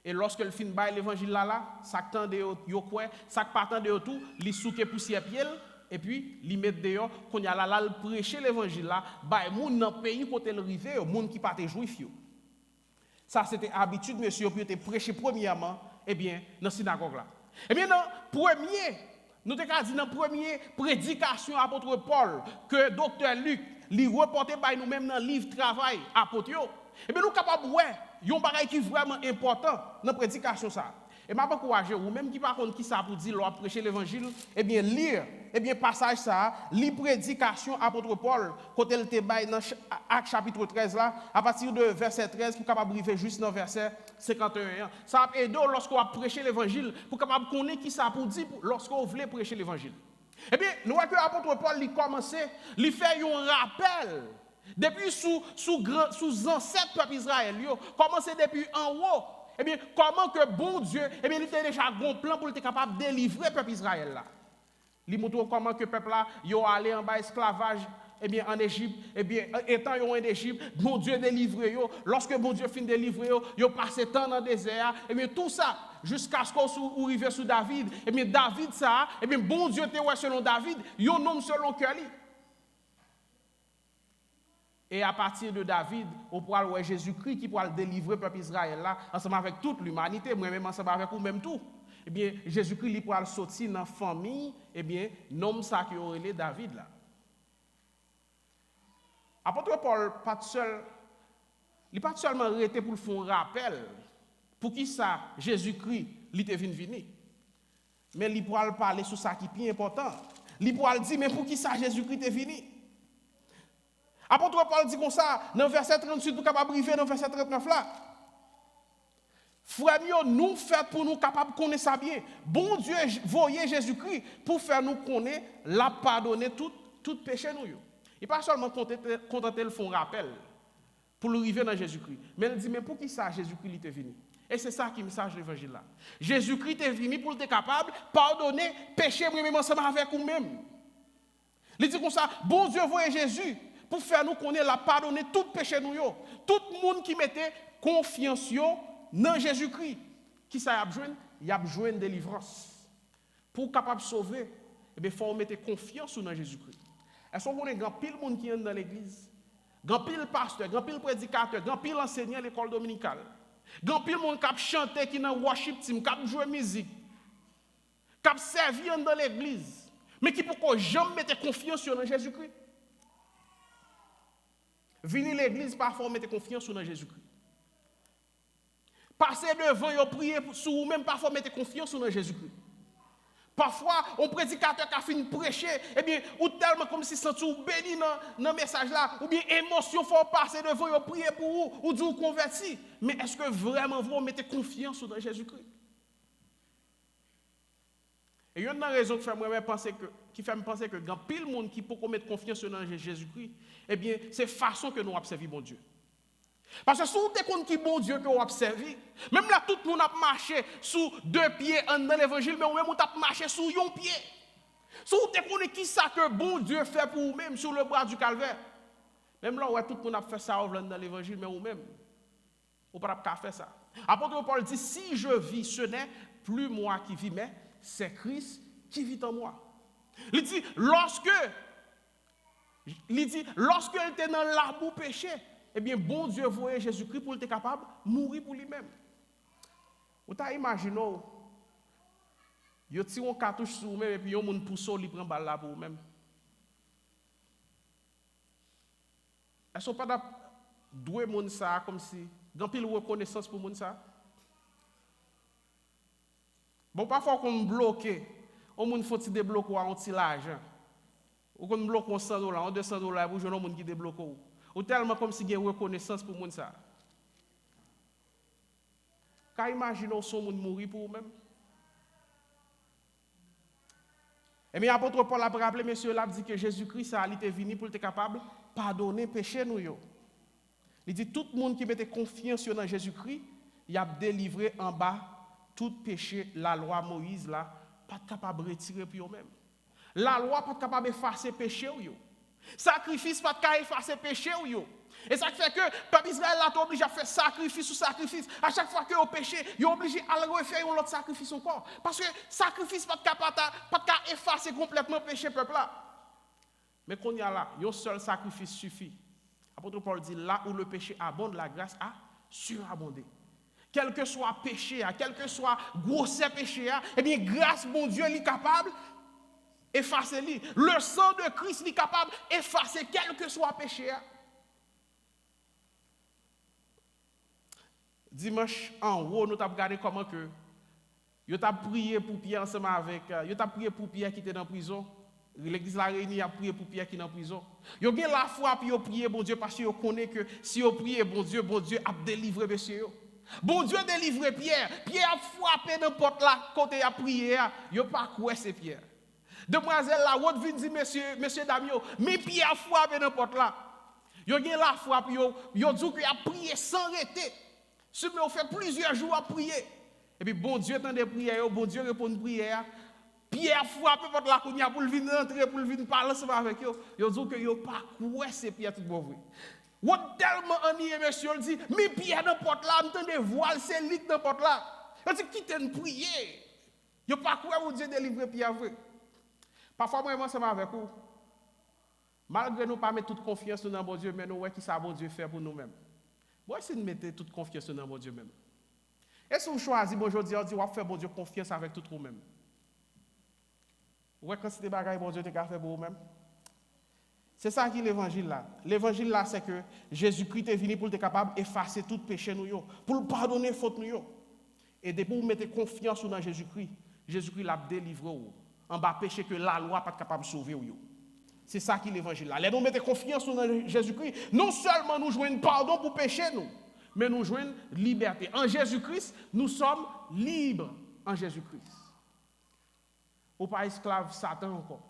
Et lorsque le fin bail l'évangile là, ça attendait yo quoi, ça pas attendait tout, il souke poussière pied et puis il met dehors qu'on y a là prêcher l'évangile là, bail monde dans pays côté le rivé, monde qui pas juif yo. Ça c'était habitude monsieur pour te prêcher premièrement eh bien dans synagogue là. Eh bien dans premier nous t'ai dit dans première prédication apôtre Paul que docteur Luc li reporté par nous-mêmes dans le livre travail apôtre. Et bien nous capable ouais, yon bagay qui vraiment important dans prédication ça. Et m'a encouragé ou même qui par contre qui ça pour dire leur prêcher l'évangile, eh bien lire, eh bien passage ça, li prédication apôtre Paul côté le débat dans Actes chapitre 13 là, à partir de verset 13 pour capable arriver juste dans verset 51. Ça a aidé lorsqu'on a prêché l'évangile pour capable connaître qui ça pour dire lorsqu'on voulait prêcher l'évangile. Eh bien, nous voyons que l'apôtre Paul il commençait, il fait un rappel depuis sous ancêtres peuple Israël, commencé depuis en haut. Eh bien, comment que bon Dieu, eh bien, il était déjà un plan pour être capable de délivrer le peuple Israël là. Il montre comment que le peuple là, il est allé en bas esclavage, eh bien, en Égypte, eh bien, étant en Égypte, bon Dieu délivré yo. Lorsque bon Dieu fin délivrer yo, il passé temps dans le désert, eh bien, tout ça, jusqu'à ce qu'on arrive sous David, eh bien, David ça, eh bien, bon Dieu te ouais selon David, yo nom selon cœur li. Et à partir de David, on pourra voir Jésus-Christ qui pourra délivrer le peuple Israël là, ensemble avec toute l'humanité, moi-même ensemble avec vous-même tout. Eh bien, Jésus-Christ il pourra sortir dans la famille, eh bien, nom ça qui aurait les David là. Apôtre Paul pas seul, il pas seulement arrêté pour le faire un rappel, pour qui ça Jésus-Christ il était venu, mais il pourra parler sur ça qui est plus important. Il pourra dire mais pour qui ça Jésus-Christ est venu. Apôtre Paul dit comme ça, dans le verset 38, pour capable arriver dans le verset 39 là. Frères, nous fait pour nous capables de connaître ça bien. Bon Dieu, voyez Jésus-Christ pour faire nous connaître, la pardonner tout péché nous. Il pas seulement contenter le fond rappel pour arriver dans Jésus-Christ, mais il dit mais pour qui ça Jésus-Christ est venu? Et c'est ça qui est le message de l'évangile là. Jésus-Christ est venu pour être capable de pardonner péché même ensemble avec vous-même. Il dit comme ça, bon Dieu, voyez Jésus pour faire nous connaître la pardonner tout péché nous yo. Tout le monde qui mettait confiance dans Jésus-Christ, qui ça y a besoin? Il a besoin de délivrance. Pour capable sauver, eh bien faut mettre confiance dans Jésus-Christ. Est-ce qu'on connaît grand pile monde qui est dans l'église? Grand pile pasteur, grand pile prédicateur, grand pile enseignant à l'école dominicale. Grand pile monde qui chanter qui dans worship team, qui jouer musique. Qui servir dans l'église, mais qui pourquoi jamais mettre confiance dans Jésus-Christ? Venir l'église, parfois, mettre confiance dans Jésus-Christ. Passer devant et prier sur vous-même, parfois, mettre confiance dans Jésus-Christ. Parfois, un prédicateur qui a fini de prêcher, eh bien, ou tellement comme si sentu ou béni dans le message là, ou bien émotion, faut passer devant et prier pour vous, ou dire converti. Mais est-ce que vraiment vous mettez confiance dans Jésus-Christ? Et il y a une raison qui fait me penser que quand pile monde qui peut mettre confiance dans Jésus-Christ, eh bien, c'est façon que nous observons bon Dieu. Parce que si vous êtes compte qui bon Dieu que vous observez, même là tout le monde a marché sous deux pieds dans l'évangile, mais même vous avez marché sous un pied. Si vous êtes compte qui ça que bon Dieu fait pour vous-même sur le bras du calvaire, même là où tout le monde a fait ça dans l'évangile, mais vous-même, vous ne pouvez pas faire ça. Apôtre Paul dit, si je vis, ce n'est plus moi qui vis, mais c'est Christ qui vit en moi. Il dit, lorsque il était dans l'arbre péché, eh bien, bon Dieu voyait Jésus-Christ pour être capable de mourir pour lui-même. Vous avez imaginé, vous tirez un cartouche sur vous-même et puis vous avez pousse li prend balle là pour vous-même. Est-ce que vous pas doué moun ça comme si, grand pile reconnaissance pour moun ça? Bon, parfois, qu'on bloque, on faut débloquer un petit l'argent. Ou qu'on bloque $100, $200 pour jouer un monde qui débloque. Ou tellement comme si il y a une reconnaissance pour moun ça. Quand imaginez son monde mourir pour vous-même. Et bien, apôtre Paul a rappelé, messieurs, là, dit que Jésus-Christ a été venu pour être capable de pardonner péché nous. Il dit tout le monde qui mettait confiance dans Jésus-Christ, il a délivré en bas tout péché, la loi Moïse là, pas capable de retirer pour eux-mêmes. La loi pas capable d'effacer péché ou. Sacrifice pas capable d'effacer péché ou. Et ça fait que peuple Israël là obligé à faire sacrifice sur sacrifice. À chaque fois que au péché, il est obligé à refaire un autre sacrifice encore parce que sacrifice pas capable effacer complètement péché peuple là. Mais qu'on y a là, un seul sacrifice suffit. Apôtre Paul dit là où le péché abonde, la grâce a surabondé. Quel que soit péché, quel que soit gros péché, eh bien, grâce, bon Dieu, il est capable d'effacer lui. Le sang de Christ est capable d'effacer quel que soit péché. Dimanche, en haut, nous avons regardé comment que Yo t'a prié pour Pierre ensemble avec, yo t'a prié pour Pierre qui était dans la prison. L'église la réunie a prié pour Pierre qui est dans la prison. Yo gen la foi puis yo prié bon Dieu parce que yo connaît que si yo prié bon Dieu a délivré monsieur. Bon Dieu délivré Pierre. Pierre a frappé dans porte là côté a prié, yo pas quoi c'est Pierre. Demoiselle la route vient dire monsieur Damio, mais Pierre a frappé dans porte là. Yo gen la foi puis yo dit qu'il a prié sans arrêter. Si on fait plusieurs jours à prier. Et puis bon Dieu tend des prières, bon Dieu répond prière. Pierre frappe porte la kounya pour venir rentrer, pour venir parler ensemble avec eux. Ils disent que yo pas quoi c'est Pierre tout bon vrai. Ou tellement ennuyé monsieur dit mais Pierre dans porte là, m'entendez voile c'est lit dans porte là. Il dit quitte une prière. Yo pas quoi vous Dieu délivrer Pierre vrai. Parfois moi ensemble avec vous. Malgré nous pas mettre toute confiance dans bon Dieu, mais nous ouais qui ça bon Dieu fait pour nous-mêmes. Moi essayer de mettre toute confiance dans bon Dieu même. Est-ce que vous choisissez aujourd'hui on dit on va faire bon Dieu confiance avec tout vous-même. Ouais, quand c'est des bagages, bon Dieu te fait pour vous-même. C'est ça qui est l'évangile là. L'évangile là, c'est que Jésus-Christ est venu pour être capable d'effacer tout péché nous, pour pardonner faute nous. Et depuis vous mettez confiance dans Jésus-Christ, Jésus-Christ l'a délivré en bas péché que la loi pas capable de sauver vous. C'est ça qui est l'évangile là. Les nous mettez confiance dans Jésus-Christ, non seulement nous jouons pardon pour péché nous, mais nous jouons liberté. En Jésus-Christ, nous sommes libres en Jésus-Christ. Ou pas esclave Satan encore.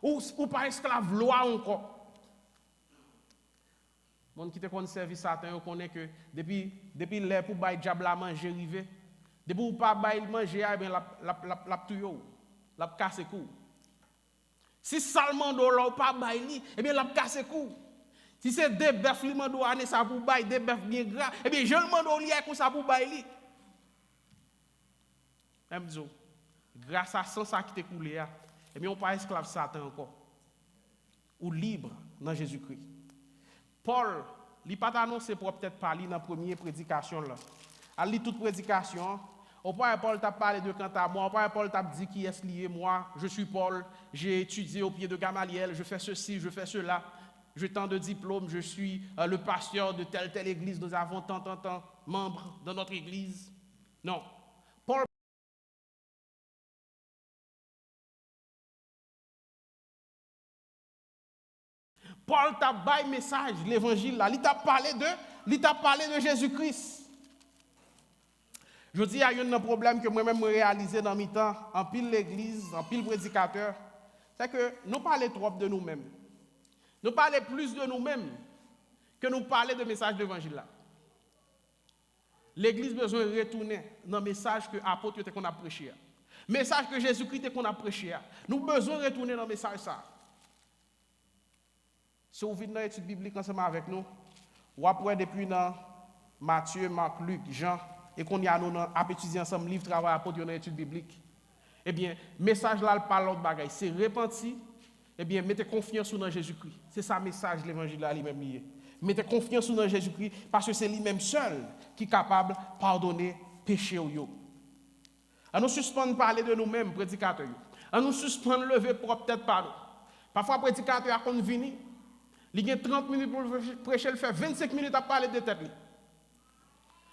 Ou pas esclave loi encore. Mon qui te connaît service Satan, on connaît que depuis l'heure pour bailler diable à manger rivé, depuis ou pas bailler manger bien la tuyo, la casser cou. Si seulement do là ou pas bailler, eh bien la casser cou. Si c'est des bœufs li mando ane ça pour bailler des bœufs bien gras, eh bien je le mando li comme ça pour bailler. M'zo. Grâce à ça qui t'est coulé, eh bien, on pas esclave Satan encore. Ou libre dans Jésus-Christ. Paul, il n'a pas annoncé pour peut-être parler dans la première prédication. Là. À lire toute prédication, au point Paul t'a parlé de quant à moi, au point Paul t'a dit qui est lié, moi, je suis Paul, j'ai étudié au pied de Gamaliel, je fais ceci, je fais cela, j'ai tant de diplômes, je suis le pasteur de telle église, nous avons tant membres dans notre église. Non. Paul t'a baillé message, l'évangile là, il t'a parlé de Jésus-Christ. Je dis il y a un problème que moi-même réalisé dans mes temps, en pile l'église, en pile prédicateur, c'est que nous parlons trop de nous-mêmes. Nous parlons plus de nous-mêmes que nous parlons de message de l'évangile là. L'église a besoin de retourner dans le message que l'apôtre qu'on a prêché. Le message que Jésus-Christ qu'on a prêché. Nous avons besoin de retourner dans le message ça. Si vous venez dans l'étude biblique ensemble avec nous, ou après depuis dans Matthieu, Marc, Luc, Jean, et qu'on y a nous étudié ensemble livre travail apôtre dans l'étude biblique, eh bien, message là, il parle d'autre bagaille, c'est repenti, eh bien, mettez confiance dans Jésus-Christ. C'est ça le message de l'évangile là, lui-même lié. Mettez confiance dans Jésus-Christ parce que c'est lui-même seul qui est capable de pardonner péché ou yo. À nous suspendre parler de nous-mêmes, prédicateurs. À nous suspendre lever propre tête par nous. Parfois, prédicateur a convenu. Il y a 30 minutes pour prêcher, il fait 25 minutes à parler de tête.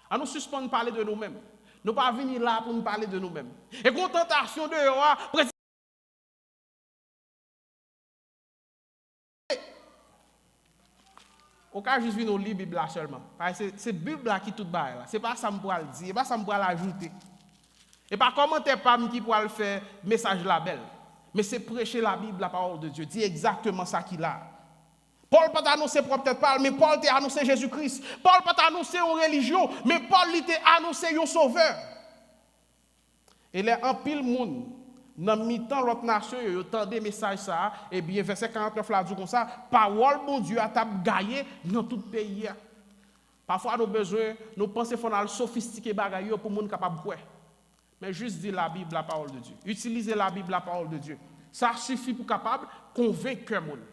À nous suspendre parler de nous-mêmes. Nous ne pas venir là pour nous parler de nous-mêmes. Et contentation de roi, au cas juste venir lire la Bible seulement. C'est la Bible qui tout bas là. C'est pas ça que je pourrais le dire, c'est pas ça que je pourrais l'ajouter. Et pas commenter pas qui pourra le faire message la belle. Mais c'est prêcher la Bible, la parole de Dieu. Dit exactement ça qu'il a. Paul pas annoncé peut-être pas, mais Paul t'a annoncé Jésus-Christ. Paul pas annoncé une religion, mais Paul t'a annoncé un sauveur. Et les en pile monde dans mi-temps l'autre nation yo tendé message ça et bien verset 49 là dit comme ça, parole bon Dieu a t'a gagné dans tout pays. Parfois nous besoin nous penser faut sophistiquer bagaille pour monde capable quoi. Mais juste dire la Bible la parole de Dieu. Utiliser la Bible la parole de Dieu. Ça suffit pour capable convaincre monde.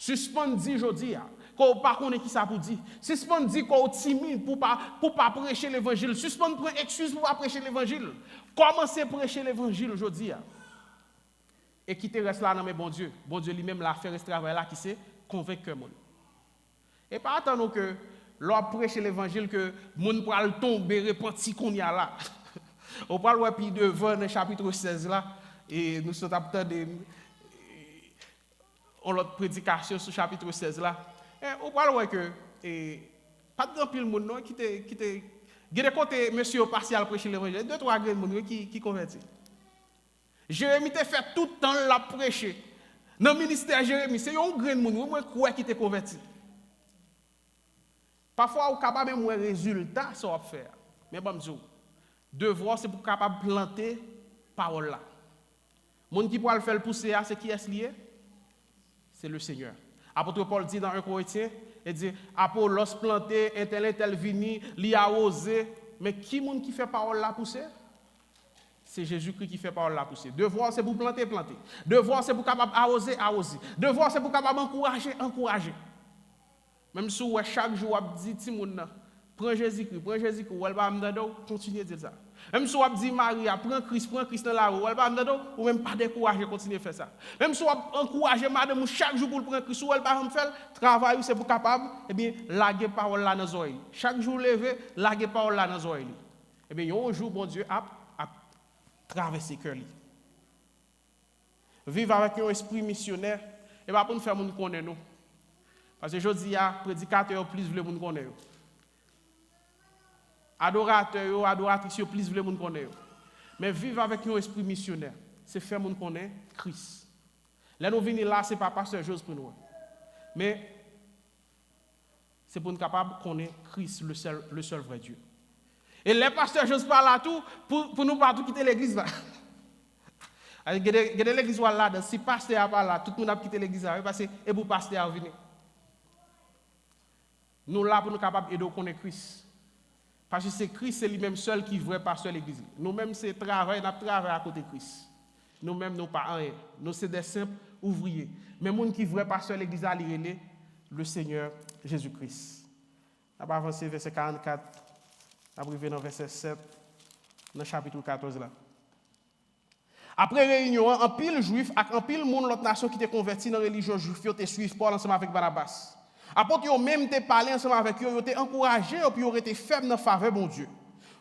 Suspend dit jodi qu'on pas connaît qui ça pour dire. Suspend dit qu'on timide pour pas prêcher l'évangile. Suspend prend excuse pour pas prêcher l'évangile. Commencez à prêcher l'évangile aujourd'hui. Et qui te reste là dans mes bon Dieu. Bon Dieu lui-même l'a fait ce travail là qui c'est convaincre le monde. Et pas attendre que l'on prêche l'évangile que monde pour tomber repenti qu'on y a là. On parle ouais puis devant dans le chapitre 16 là et nous sommes attendus on l'autre prédication sur chapitre 16 là. Et on parle ouais que pas de pile monde non qui te des côté monsieur partial prêcher l'évangile, deux trois grands monde qui converti. Jérémie t'a fait tout le temps la prêcher. Dans le ministère Jérémie, c'est un grand monde moi quoi qui te converti. Parfois on capable même un résultat ça va faire. Mais bon dire devoir c'est pour capable planter parole là. Monde qui pourra le faire pousser c'est qui est lié? C'est le Seigneur. Apôtre Paul dit dans 1 Corinthiens, il dit Apollos planté, tel vini, li arrosé, mais qui monde qui fait parole là pousser? C'est Jésus-Christ qui fait parole là pousser. Devoir c'est pour planter. Devoir c'est pour capable arroser. Devoir c'est pour capable encourager. Même si chaque jour on dit ti moun prends Jésus-Christ, ou elle va me continuer dire ça. Même si on dit Maria, prends Christ dans la rue, elle va me ou même pas décourager continuer faire ça. Même si on encourager madame chaque jour pour prendre Christ, ou elle va me faire travail c'est pour capable laguer parole là dans les oreilles. Chaque jour lever, laguer parole là dans les oreilles. Un jour bon Dieu a traverser cœur li. Vivre avec un esprit missionnaire et pas pour nous faire moun connaître nous. Parce que je dis prédicateur plus veut moun connaître. Adorateur, adoratrice plus veut moun connaître. Mais vivre avec un esprit missionnaire, c'est faire moun connaître Christ. Là nous venons là, c'est pas pasteur Jose pour nous. Mais c'est pour nous capable de connaître Christ, le seul vrai Dieu. Et les pasteurs Jose parlent là tout pour nous pas tout quitter l'église là. Il y a l'église là, si pasteur pas là, tout le monde a quitté l'église là parce que et pour pasteur venir. Nous là pour nous capables de connaître Christ. Parce que c'est Christ, c'est lui-même seul qui est vrai pasteur de l'église. Nous-mêmes, c'est travail, nous travaillons à côté de Christ. Nous-mêmes, nous pas rien. Nous, c'est des simples ouvriers. Mais les gens qui est vrai pasteur de l'église, c'est le Seigneur Jésus-Christ. On va avancer verset 44, on va arriver dans verset 7, dans le chapitre 14 là. Après réunion, un pile juif, un pile monde l'autre nation qui était converti dans la religion juive, ils te suivent Paul ensemble avec Barnabas. Apôtres ont même te parlé ensemble avec eux, ils ont été encouragés et puis ils ont été faibles dans la faveur bon Dieu.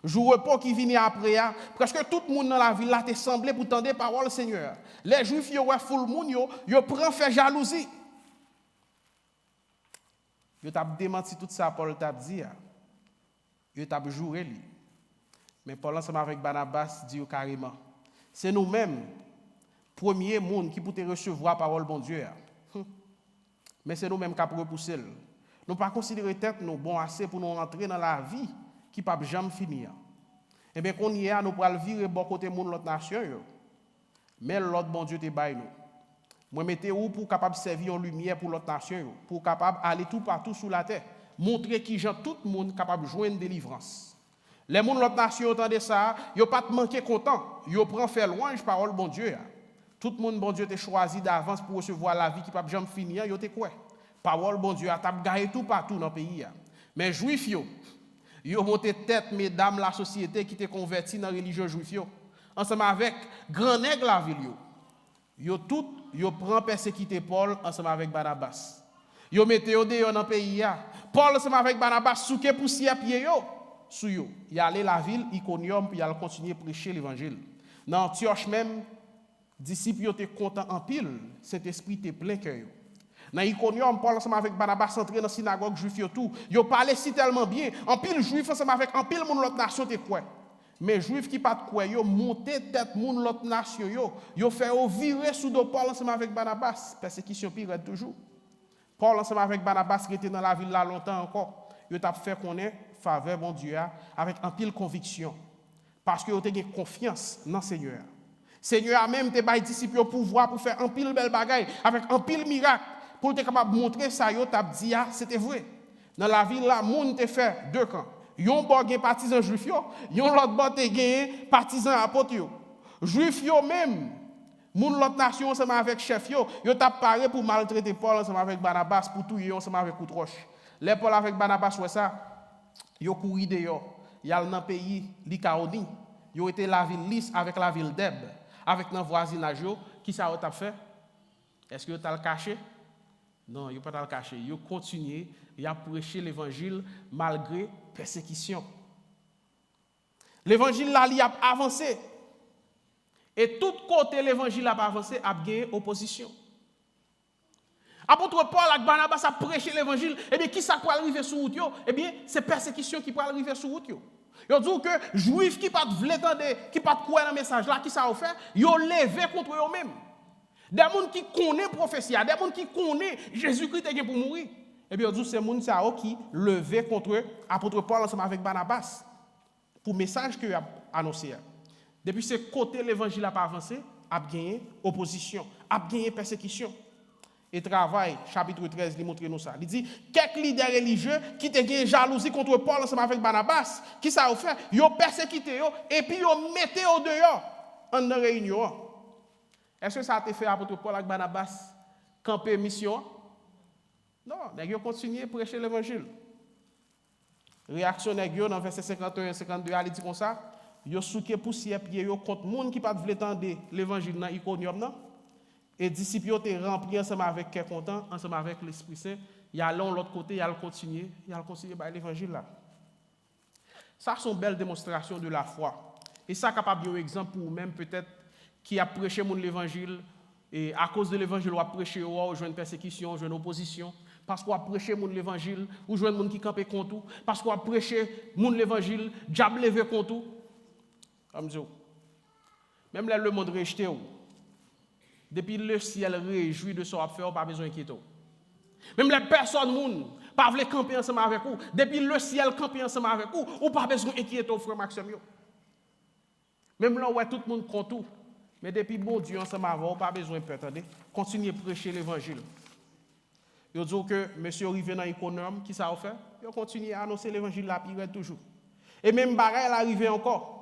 Jour repos qui vient après, presque tout le monde dans la ville là te semblé pour tendre parole du Seigneur. Les Juifs, ils ont full monde, ils prennent fait jalousie. Ils ont démenti tout ça, Paul t'a dit. Ils ont juré lui. Mais Paul ensemble avec Barnabas dit carrément, c'est nous-mêmes, premier monde qui peut te recevoir parole bon Dieu. Mais c'est nous-mêmes qui avons repoussé. Nous ne pas considérer tête nous bon assez pour nous entrer dans la vie qui ne peut jamais finir. Eh bien, qu'on y est, nous pourrons virer bon côté de l'autre nation. Mais l'autre bon Dieu te baille nous. Moi, mettez où pour capable servir en lumière pour l'autre nation, pour capable aller tout partout sur la terre, montrer qui gens tout le monde capable de joindre délivrance. Les gens de l'autre nation entendent ça, ils ne pas manquer content, ils prennent faire louange parole bon Dieu. Tout le monde, bon Dieu, t'a choisi d'avance pour recevoir la vie qui ne peut jamais finir, yo te quoi? Parole, bon Dieu, t'a gagné tout partout dans le pays. Mais juifs, yo monté tête, mesdames, la société qui t'est convertie dans la religion juive, ensemble avec grand nègre la ville. Yo prend persécuter Paul ensemble avec Barnabas. Yo mettez yo dehors dans le pays. Paul ensemble avec Barnabas, souke poussière pied yo. Sou yo. Il allé la ville Iconium puis il a continué à prêcher l'évangile. Dans Antioche même, disciples étaient contents en pile, cet esprit était plein cœur. Dans Iconium, Paul ensemble avec Barnabas entré dans la synagogue juive tout. Yo parlait si tellement bien, en pile juif ensemble avec en pile monde l'autre nation te quoi. Mais juif qui pas de quoi, yo monté tête monde l'autre nation yo fait virer sous de Paul ensemble avec Barnabas, persécution pire toujours. Paul ensemble avec Barnabas qui était dans la ville là longtemps encore. Yo t'a fait connaître faveur bon Dieu avec en pile conviction parce que yo te confiance dans Seigneur. Seigneur a même te bail disciples au pouvoir pour faire un pile belle bagaille avec un pile miracle pour te capable montrer ça yo t'a dit c'était vrai. Dans la ville là monde te fait deux camps. Yon bon gen partisan juif yo, yon l'autre bon te gen partisan apôtre yo. Juif yo même moun l'autre nation ensemble avec chef yo t'a paré pour maltraiter Paul ensemble avec Barnabas pour tout yo ensemble avec Coutroche. Les Paul avec Barnabas ouais ça, yo couri dehors, y a dans pays Lycaonie, yo était la ville Lys avec la ville d'Eb. Avec nos voisinage, qui ça a fait? Est-ce que vous avez le caché? Non, vous n'avez pas le caché. Vous continuez à prêcher l'évangile malgré persécution. L'évangile là, il a avancé. Et tout côté l'évangile a avancé, a gagné opposition. Apôtre Paul et Barnabas a prêché l'évangile, et bien qui ça peut arriver sur route? Eh bien, c'est persécution qui peut arriver sur route. Ils disent que juifs qui pas voulaient entendre, qui pas croire dans le message là, qui ça a fait, ils ont levé contre eux-mêmes. Des gens qui connaissent la prophétie, des gens qui connaissent Jésus-Christ est pour mourir. Eh bien, ils disent que c'est ces gens qui levé contre apôtre Paul ensemble avec Barnabas pour le message qu'il a annoncé. Depuis ce côté, l'évangile n'a pas avancé, a gagné opposition, a gagné persécution. Et travail, chapitre 13, il montre nous ça. Il dit, quelques leaders religieux qui ont gagné jalousie contre Paul ensemble avec Barnabas, qui ça a fait? Ils ont persécuté, et puis ils ont mis au dehors en réunion. Est-ce que ça a été fait apôtre Paul avec Barnabas, camper mission? Non, ils ont continué à prêcher l'évangile. Réaction nèg dans verset 51 et 52, il dit comme ça, ils souké poussière pied contre monde qui pas voulait entendre l'évangile dans Iconium non. Et disciples étaient remplis ensemble avec cœur content, ensemble avec l'Esprit Saint, ils allaient de l'autre côté, ils allaient continuer par l'évangile là. Ça sont belles démonstrations de la foi. Et ça capable de un exemple pour vous-même peut-être qui a prêché l'évangile et à cause de l'évangile on a prêché ou joindre persécution, joindre opposition. Parce qu'on a prêché l'évangile, ou jouer monde qui campait contre tout. Parce qu'on a prêché l'évangile, diable levé contre tout. Même là, le monde rejeté. Depuis le ciel réjouit de son affaire, pas besoin d'inquiéter. Même les personnes monde pas veulent camper ensemble avec vous. Depuis le ciel camper ensemble avec vous, ou pas besoin d'inquiéter frère Maxime. Même là où tout le monde contre tout. Mais depuis bon Dieu ensemble avec vous, pas besoin de peur. Continuez à prêcher l'évangile. Ils disent que monsieur arrivé dans l'économie, qui ça a fait? Ils continuent à annoncer l'évangile là, puis toujours. Et même bagaille arrivé encore.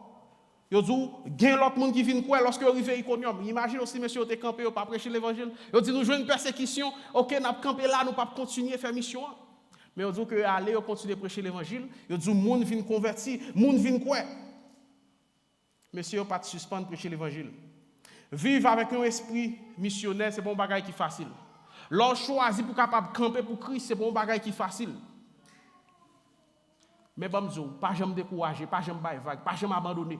Ils disent, il y a l'autre monde qui vient quoi lorsque arrivé à l'économie. Imaginez aussi monsieur était campé, ou pas prêcher l'évangile. Ils disent, nous jouons une persécution, ok, nous avons campé là, nous ne pouvons pas continuer à faire mission. Mais ils disent que allez, on continue à prêcher l'évangile. Ils disent, le monde vient convertir, le monde vient quoi? Monsieur, pas de suspendre prêcher l'évangile. Vivre avec un esprit missionnaire, c'est bon bagaille qui est facile. L'on choisit pour capable camper pour Christ, c'est bon bagage qui est facile. Mais bon, pas jamais décourager, pas jamais vague, pas jamais abandonner.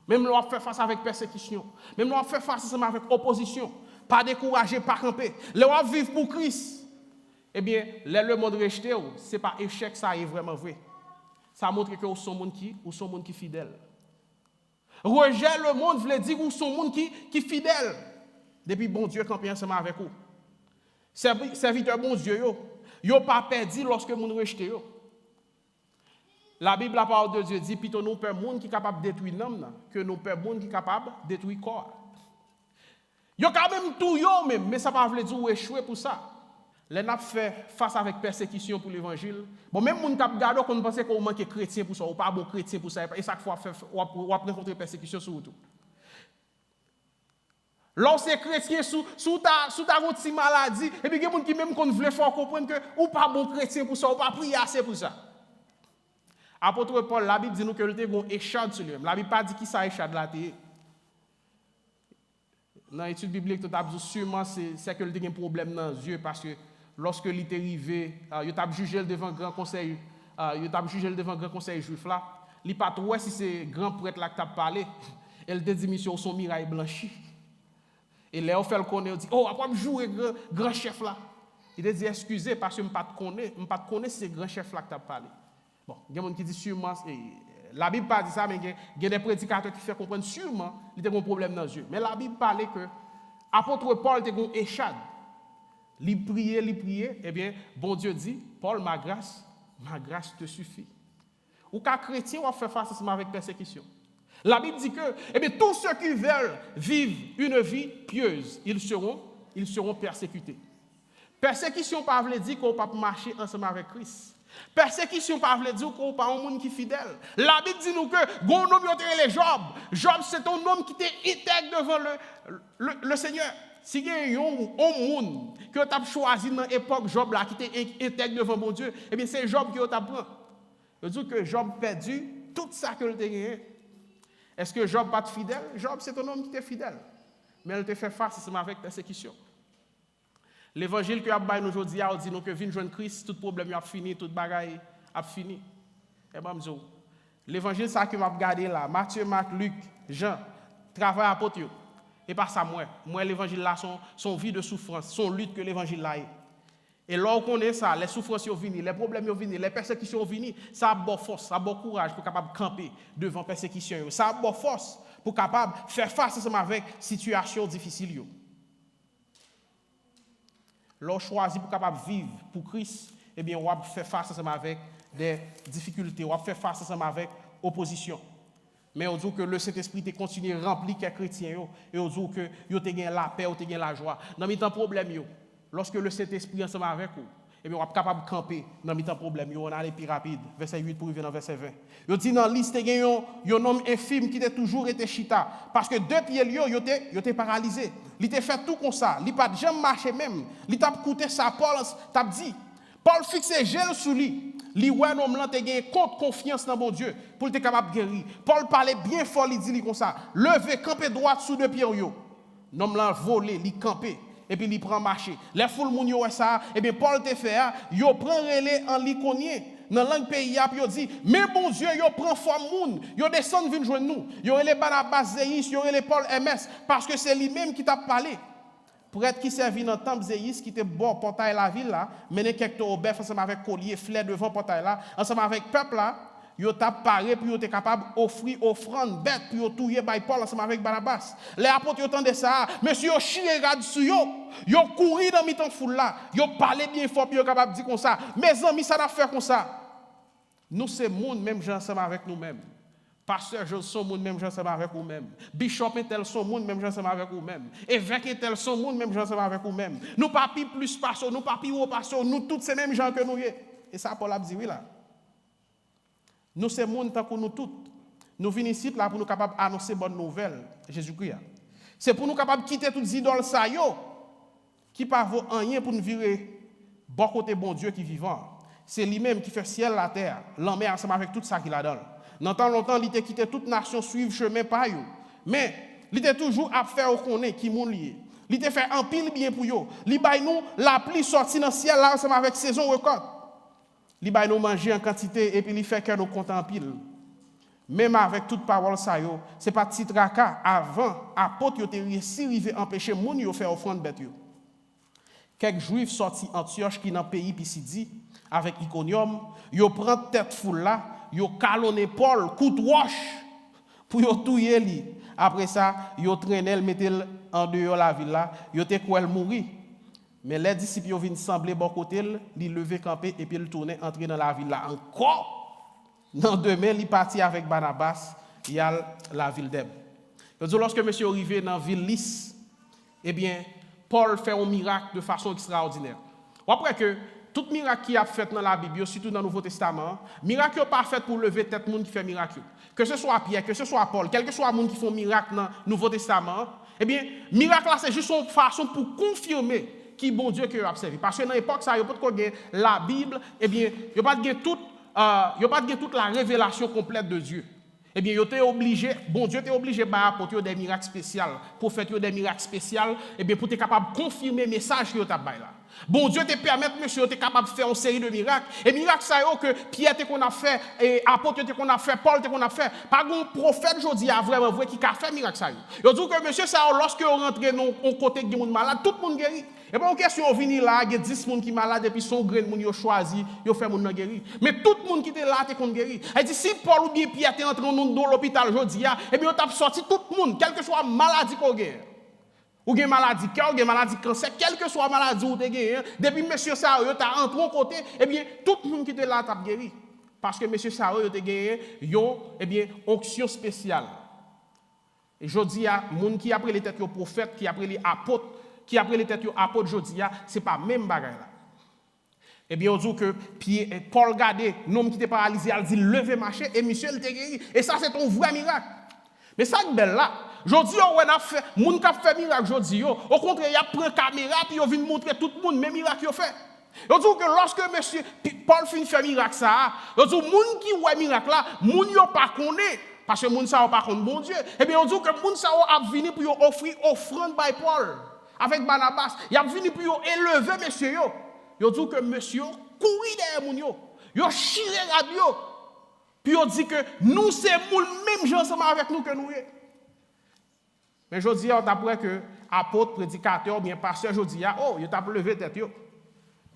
Même l'on fait face avec persécution, même l'on fait face avec opposition, pas décourager, pas camper. L'on vivre pour Christ. Eh bien, le monde rejeté, c'est pas échec, ça est vraiment vrai. Ça montre que vous sont monde qui fidèle. Rejet le monde veut dire que vous sont monde qui fidèle. Depuis bon Dieu camper ensemble avec vous. Serviteur bon Dieu, yo pas perdu lorsque moun rejeté yo. La Bible, la parole de Dieu dit, plutôt nous peur monde qui capable de détruire l'homme que nous peur monde qui capable de détruire corps. Yo quand même tout yo même, mais ça pas veut dire ou échouer pour ça. Les n'a fait face avec persécution pour l'évangile. Bon même moun k'ap gado qu'on pense qu'on manque chrétien pour ça ou pas bon chrétien pour ça et chaque fois ou rencontrer persécution sur tout. Lorsque chrétien sous ta petite maladie et puis il y a des gens qui même qu'on veut faire comprendre que ou pas bon chrétien pour ça ou pas prier assez pour ça. Apôtre Paul, la Bible dit nous que il était un échad sur lui-même. La Bible pas dit qui ça échad là té. Dans l'étude biblique tout a dit sûrement c'est que il a un problème dans les yeux parce que lorsque il est arrivé, il a jugé devant grand conseil juif là, il pas trop si c'est grand prêtre là qui t'a parlé, elle dit mission son miraille blanchi. Et là, on fait le connaître, on dit, oh, après, je joue grand chef là. Il a dit, excusez, parce que je ne connais pas si c'est grand chef là que tu as parlé. Bon, il y a des gens qui disent sûrement, la Bible ne dit pas ça, mais il y a des prédicateurs qui font comprendre sûrement qu'il y a un problème dans les yeux. Mais la Bible parlait que l'apôtre Paul était un échad. Il priait, eh bien, bon Dieu dit, Paul, ma grâce te suffit. Ou qu'un chrétien va faire face avec persécution. La Bible dit que eh bien, tous ceux qui veulent vivre une vie pieuse, ils seront persécutés. Persécution par veut dire qu'on ne peut pas marcher ensemble avec Christ. Persécution par veut dire qu'on n'est pas un monde qui est fidèle. La Bible dit nous que gon homme yote Job. Job c'est un homme qui était intègre devant le Seigneur. Si il y a un monde que tu as choisi dans l'époque Job là qui était intègre devant mon Dieu, eh bien c'est Job qui t'a pris. Je dis que Job perdu tout ça que il a gagné. Est-ce que Job pas fidèle? Job, c'est un homme qui était fidèle. Mais il te fait face avec persécution. L'évangile que nous avons aujourd'hui, il dit que vient joindre Christ, tout problème a fini, tout bagaille a fini. Et bien, L'évangile ça que m'a regardé là, Matthieu, Marc, Luc, Jean, travail apôtre. Et pas ça moi l'évangile là son vie de souffrance, son lutte que l'évangile là est. Et là on connaît ça, les souffrances sont venues, les problèmes sont venus, les persécutions sont venues, ça a bon force, ça a bon courage pour capable camper devant persécution, ça a bon force pour capable faire face ensemble avec situation difficile yo. L'on choisit pour capable vivre pour Christ, eh bien on va faire face ensemble avec des difficultés, on va faire face ensemble avec opposition. Mais on dit que le Saint-Esprit continue à remplir les chrétiens et on dit que yo te gagne la paix, yo te gagne la joie. Dans mi temps problème yo, lorsque le Saint-Esprit ensemble avec vous, et bien on est capable de camper dans mi temps problème yo, on aller plus rapide, verset 8 pour arriver dans verset 20. Yo dit dans liste gagne un homme infime qui était toujours été chita parce que deux pieds yo était paralysé. Il était fait tout comme ça, il pas jamais marché même. Il t'a coûté sa Paul t'a dit Paul fixe gel sous lui. Li ouais homme là te gagne compte confiance dans bon Dieu pour être capable de guérir. Paul parlait bien fort, il dit comme ça, lever camper droit sous deux pieds yo. Homme là volé, il camper et puis il prend marcher. Les foule moun yo ça et bien Paul te fait yo prend relais en liconien dans langue pays puis yo dit mais bon Dieu yo prend forme moun, yo descend vinn joindre nous. Yo les Barnabas Zéis, yo les Paul MS parce que c'est lui-même qui t'a parlé. Pour être qui servi dans le temple Zéis, qui était bon portail la ville là, mener quelques obèfs ensemble avec collier, fleur devant portail là, ensemble avec peuple là, yo t'a paré puis yo était capable offrir offrande bête puis yo touyer by Paul ensemble avec Barnabas. Les apôtres yo tendent ça, monsieur yo chire rad sur yo couru dans mi-temps foule là, yo parler bien fort puis yo capable dire comme ça. Mes amis ça n'a fait comme ça. Nous c'est monde même gens ensemble avec nous-mêmes. Pasteur Joel son monde même gens ensemble avec vous-même. Bishop et tel son monde même gens ensemble avec vous-même. Évêque et tel son monde même gens ensemble avec vous-même. Nous pas plus pasteur, nous pas haut pasteur, nous tous ces mêmes gens que nous. Et ça Paul a dit oui là. Nous c'est monde tant que nous tous. Nous venons ici là pour nous capables annoncer bonne nouvelle Jésus-Christ. C'est pour nous capables quitter toutes les idoles ça yo qui pas vaut rien pour nous virer bon côté bon Dieu qui vivant. C'est lui-même qui fait ciel la terre, l'homme ensemble avec tout ça qu'il a donné. Dans tant longtemps, il était quitté toute nation suivre chemin par eux. Mais il était toujours à faire au connaît qui moun lié. Il était fait en pile bien pour yo. Il bay nous la pluie sortie dans ciel là ensemble avec saison record. Il bay nous manger en quantité et puis il fait que nous compte en pile. Même avec toute parole ça yo, c'est pas petit tracas avant apôtre yo te réussi river empêcher moun yo faire offrande bête yo. Quelques juifs sortis Antioche qui dans pays Pisidie avec Iconium, yo prend tête foule là. Yo calonné Paul coup de roche pour yo touyer li. Après ça, yo traîner mettel en dehors la ville là, yo te quoi mourir. Mais les disciples yo viennent sembler bon côté, li lever camper et puis il tourner entrer dans la ville là encore. Dans demain, il parti avec Barnabas, il y a la ville d'Eb. Lorsque monsieur arrivé dans la ville Lys, eh bien Paul fait un miracle de façon extraordinaire. Après que tout miracle qui a fait dans la Bible, surtout dans le Nouveau Testament, miracle n'est pas fait pour lever tête monde qui fait miracle. Que ce soit Pierre, que ce soit Paul, quel que soit le monde qui font miracle dans le Nouveau Testament, eh bien, miracle là c'est juste une façon pour confirmer qui bon Dieu que vous avez servi. Parce que dans l'époque ça, il n'y a pas de la Bible, eh bien, il n'y a pas de toute la révélation complète de Dieu. Eh bien, vous êtes obligé, bon Dieu est obligé d'apporter des miracles spéciaux, pour faire des miracles spéciaux, eh bien, pour être capable de confirmer le message que vous avez là. Bon Dieu te permet, monsieur, tu es capable de faire une série de miracles. Et miracles, ça y est que Pierre qu'on a fait, et apôtre qu'on a fait, Paul qu'on a fait. Pas un prophète, je dis, vraiment vrai qui a fait miracle ça y est. Je dis que monsieur, ça lorsque vous rentrez dans un côté de monde malade, tout le monde guérit. Et pas une question de venir là, il y a 10 personnes qui sont malades, et puis son grain de monde, ils ont choisi, ils ont fait monde guérir. Mais tout le monde qui était là, tu es guéri. Elle dit, si Paul ou bien Pierre est entré dans l'hôpital aujourd'hui, et bien, on a sorti tout le monde, quelle que soit la maladie qu'on a. Ou gen maladie cœur, ou gen maladie cancer, quelle que soit la maladie ou te gen, depuis monsieur Sao t'a entré en côté, eh bien tout le monde qui était là t'a guéri parce que monsieur Sao te gen yo eh bien onction spéciale. Et jodi a monde qui après les têtes yo prophète, qui après les apôtres, qui après les têtes yo apôtres jodi a, c'est pas même bagaille là. Eh bien on dit que Paul gardé homme qui était paralysé, il dit lever marcher et monsieur il te guéri et ça c'est un vrai miracle. Mais ça qui belle là, jodi on a fait moun qui fait miracle jodi au contraire il a pris caméra puis il vient montrer tout le monde même miracle il fait. On dit que lorsque monsieur Paul fin fait miracle ça, on dit moun qui ouais miracle là, moun yo pas connaît parce que moun ça pas connaît bon Dieu. Eh bien on dit que moun ça a venu pour offrir offrande by Paul avec Barnabas, il a venu pour élever monsieur yo. Yo dit que monsieur courir derrière moun yo chiré radio. Puis on dit que nous, c'est le même gens ensemble avec nous que nous. Mais je dis, d'après que apôtre, prédicateur, bien pasteur, je dis, oh, il t'a levé tête.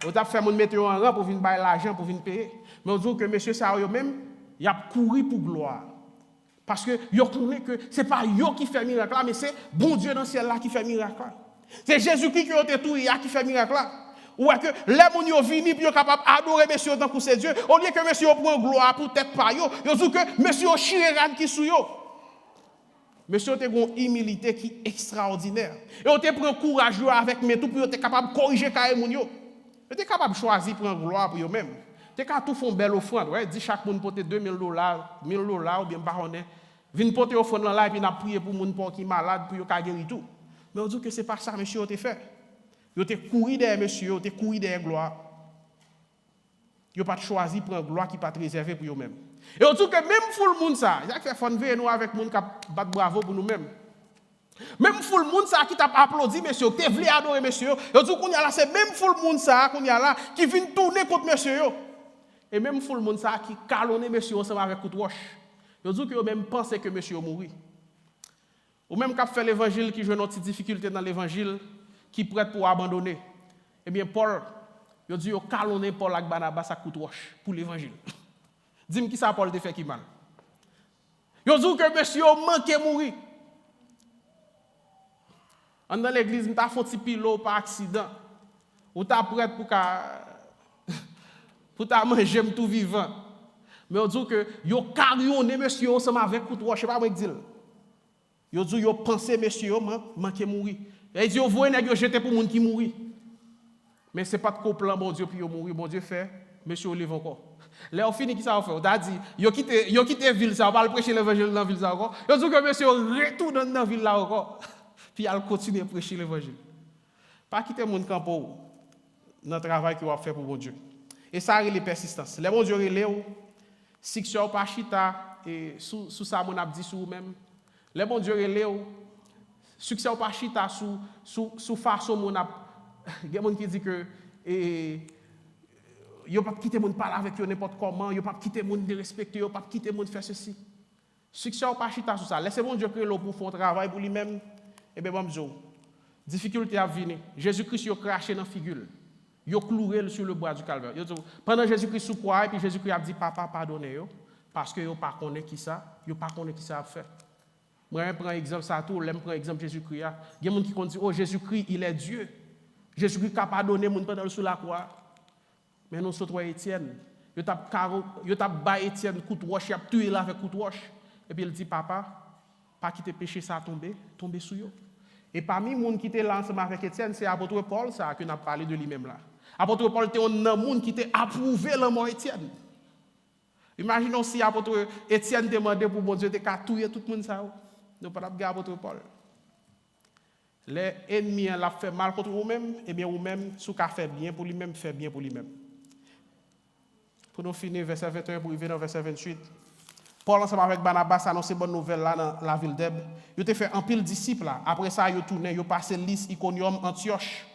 On t'a fait mon mettre en rang pour venir payer l'argent, pour venir payer. Mais on dit que monsieur Sario même, il a couru pour gloire. Parce que vous connaissez que ce n'est pas eux qui fait miracle là, mais c'est bon Dieu dans le ciel là qui fait miracle là. C'est Jésus-Christ qui a été tout qui fait miracle là. Ou est que les gens viennent puis sont capables d'adorer monsieur tant que c'est Dieu. Au lieu que monsieur prend gloire pour tête par eux, ils disent que monsieur Chiréran qui sous eux. Monsieur a une humilité qui est extraordinaire. Et on te prend courage avec mes tout pour être capable de corriger quand même. Vous êtes capable de choisir pour prendre gloire pour eux-mêmes. Vous êtes capable de faire une belle offrande. Ouais, dit chaque monde porter $2,000, $1,000 ou bien pas on est. Vin porter offrande là et puis n'a prier pour moun qui est malade pour qu'il guérir tout. Mais on dit que c'est pas ça monsieur a fait. Vous êtes couru derrière monsieur, vous êtes couru derrière gloire. Vous n'avez pas choisi pour prendre gloire qui pas réservée pour eux-mêmes. Et on dit que même fou le monde ça, il y a fait fun veiller nous avec monde qui bat bravo pour nous-mêmes. Même fou le monde ça qui t'a applaudi monsieur, qui voulu adorer monsieur, on dit qu'on y a là c'est même fou le monde ça qu'on y a là qui vient tourner contre monsieur. Et même fou le monde ça qui calonne monsieur ensemble avec coup de roche. On dit que même penser que monsieur mourir. Ou même qui fait l'évangile qui joue une petite difficulté dans l'évangile qui prête pour abandonner. Eh bien Paul, il dit qu'il calonne Paul avec Barnabas à coup de roche pour l'évangile. Dis-moi qui ça Paul te fait qui mal. Yo dit que monsieur manqué mourir. En dans l'église, m'ta fait un petit pilote par accident. Ou ta prête pour ta manger tout vivant. Mais on dit que yo carionné monsieur ensemble avec coup de roche, je sais pas moi dire. Yo dit yo pensé monsieur manqué mourir. Et dit yo voye nèg yo jeter pour monde qui mourir. Mais c'est pas de plan bon Dieu puis yo mourir, bon Dieu fait monsieur lève encore. Là on finit qui ça on fait, on a dit yo quitter ville ça, on va prêcher l'évangile dans ville ça encore. Yo dit que monsieur retourne dans ville là encore. Puis elle continue à prêcher l'évangile. Pas quitter mon camp pour dans le travail que vous fait pour bon Dieu. Et ça c'est les persistances. Les bon Dieu relève si que pas chita et sous ça mon a dit sur vous-même. Les bon Dieu relève succès pas chita sous façon mon a il y a des gens qui dit que yo pas quitter moun parler avec yo n'importe comment, yo pas quitter moun de respecter, yo pas quitter moun faire ceci. Succès pas chita sur ça. Laissez bon Dieu créer l'eau pour faire travail pour lui-même. Et bien, bon, difficulté à venir. Jésus-Christ a craché dans la figure. Il a cloué sur le bois du calvaire. Pendant Jésus-Christ sous croix, et puis Jésus-Christ a dit, papa, pardonnez-vous, parce que vous ne connaissez pas qui ça, vous ne connaissez pas qui ça a fait. Moi, je prends exemple ça tout, je prends exemple Jésus-Christ. Il y a des gens qui disent, oh, Jésus-Christ, il est Dieu. Jésus-Christ a pardonné les gens pendant sous la croix. Mais nous sommes Étienne. Il a battu Étienne coup de roche, il a tué là avec coup de roche. Et puis il dit, papa, pas quitter péché ça tomber sur eux. Et parmi les gens qui étaient là ensemble avec Étienne, c'est l'apôtre Paul ça qu'on a parlé de lui-même là. L'apôtre Paul était un monde qui était approuvé la mort Étienne. Imaginons si l'apôtre Étienne demandait pour bon Dieu de tuer tout le monde ça. Nous pas regarder l'apôtre Paul. Les ennemis l'ont fait mal contre vous-même, et bien vous-même, si vous fait bien pour lui-même, fait bien pour lui-même. Pour nous finir, verset 21 pour arriver dans verset 28. Paul, ensemble avec Barnabas, annonce bonne nouvelle là dans la ville d'Eb. Il a fait un pile disciples là. Après ça, il a tourné, il a passé Lys, Iconium, Antioche,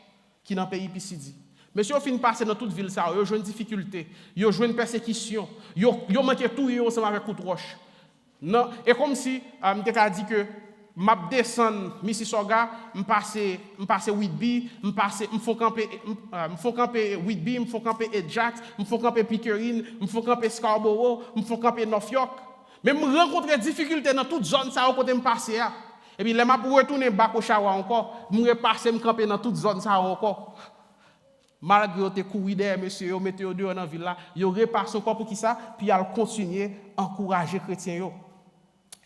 qui est dans le pays Pisidie. Mais si on finit passer dans toute ville, ça, il y a une difficulté, il y a une persécution, il y a manqué tout ensemble avec coup de roche. Non, et comme si, je t'ai dit que m'a descend Mississauga, me passe Whitby, me faut camper Whitby, me faut camper Ajax, me faut camper Pickering, me faut camper Scarborough, me faut camper North York. Mais me rencontrer difficulté dans toute zone ça côté me passer là. Et puis les m'a pour retourner back au Chawa encore, me repasser me camper dans toute zone ça encore. Malgré te courir derrière monsieur, yo mettez au dehors dans ville là, yo repasse encore pour qui ça, puis il continuer encourager chrétiens yo.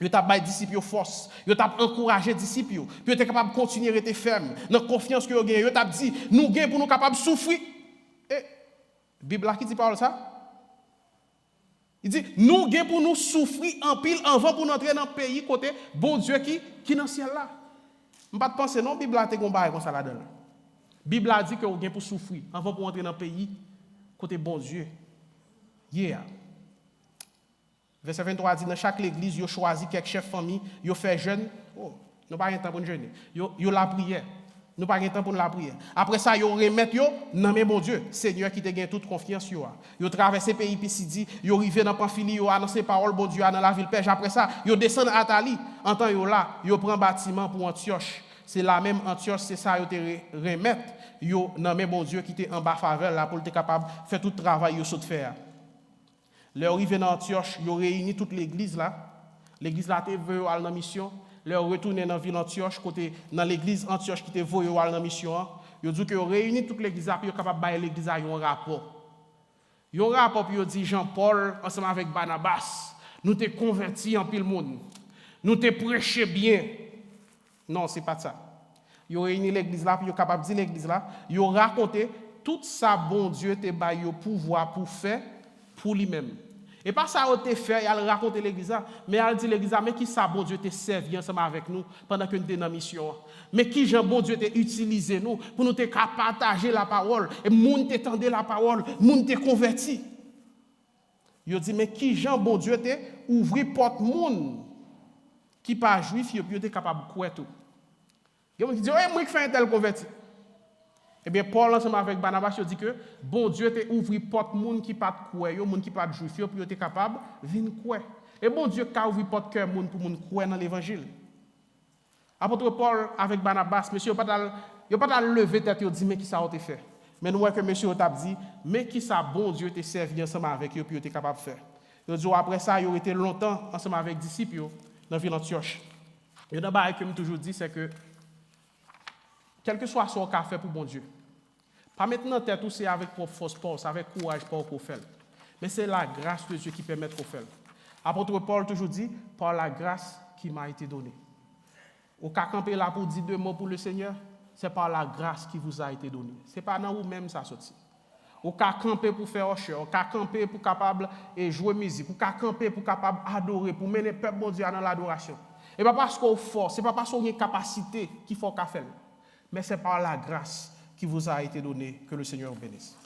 Yo t'a bay disciples force, yo t'a encourager disciples, puis yo t'es capable de continuer à être ferme dans confiance que yo gagne, yo t'a dit nous gagne pour nous capable souffrir. Et Bible qui dit parole ça? Il dit nous gagne pour nous souffrir en pile avant pour entrer dans le pays côté bon Dieu qui dans le ciel là. On pas penser non Bible a te gon bail comme ça là-dedans. Bible a dit que vous gagne pour souffrir avant pour entrer dans le pays côté bon Dieu. Yeah. Verset 23 dit dans chaque église, yo choisi quelques chefs famille, yo fait jeûne. Oh, nous pas un temps pour jeûner. Yo la prière. Nous pas de temps pour la prière. Après ça, yo remettre yo dans mes bon Dieu, Seigneur qui te gagne toute confiance yo. Yo traverser pays Pisidi, yo arrivé dans Pamphylie, yo annoncer parole bon Dieu dans la ville Perge. Après ça, yo descend à Atali. En temps yo là, yo prend bâtiment pour Antioche. C'est la même Antioche, c'est ça yo te remettre yo dans mes bon Dieu qui était en bas faveur là pour être capable faire tout travail yo saute faire. Leur arrivé dans Antioche, yo réuni toute l'église là. L'église là te veut aller dans mission. Leur retourner dans la ville Antioche, côté dans l'église Antioche qui te voyé dans la mission, ils dit que réunit toute l'église puis ils capable bailler l'église à un rapport. Un rapport puis ils dit Jean-Paul ensemble avec Barnabas, nous t'es convertis en pile monde. Nous t'es prêché bien. Non, c'est pas ça. Ils réuni l'église là puis ils capable dire l'église là, ils raconté tout ça bon Dieu te baillé pouvoir pour faire pour lui-même. Et pas ça a été fait, il a raconté l'église, mais il a dit l'église, mais qui ça, bon Dieu, t'a servi ensemble avec nous pendant que nous étions dans la mission. Mais qui, Jean, bon Dieu, t'a utilisé nous pour nous partager la parole. Et moun t'étendait la parole, moun t'est converti. Il dit, mais qui, Jean, bon Dieu, t'a ouvert porte moun qui pas juif, il était capable de croire tout. Il y a des gens qui disent, moi, je fais un tel converti. Eh bien, Paul, ensemble avec Barnabas, il dit que bon Dieu t'a ouvert porte moun qui pas de croire, moun qui pas de juif, pour être capable de venir croire. Et bon Dieu a ouvert porte cœur moun pour moun croire dans l'évangile. Apôtre Paul avec Barnabas, monsieur, il pas lever tête et dit mais qui ça a été fait. Mais nous voyons que monsieur t'a dit mais qui ça bon Dieu t'a servi ensemble avec eux pour être capable de faire. Il dit après ça, il a été longtemps ensemble avec disciples dans la ville d'Antioche. Et d'abord que je toujours dit c'est que quel que soit ce qu'on a fait pour bon Dieu, pas maintenant tête tout c'est avec force, avec courage pour qu'on fait. Mais c'est la grâce de Dieu qui permet qu'on fait. Apôtre Paul toujours dit par la grâce qui m'a été donnée. Au cas camper là pour dire deux mots pour le Seigneur, c'est par la grâce qui vous a été donnée. C'est pas dans vous-même ça sorti. Au cas camper pour faire hoche, au cas camper pour capable et jouer musique, au cas camper pour capable adorer, pour mener le peuple bon Dieu dans l'adoration. Et pas parce qu'on est fort, c'est pas parce qu'on a une capacité qu'il faut qu'à faire. Mais c'est par la grâce qui vous a été donnée que le Seigneur bénisse.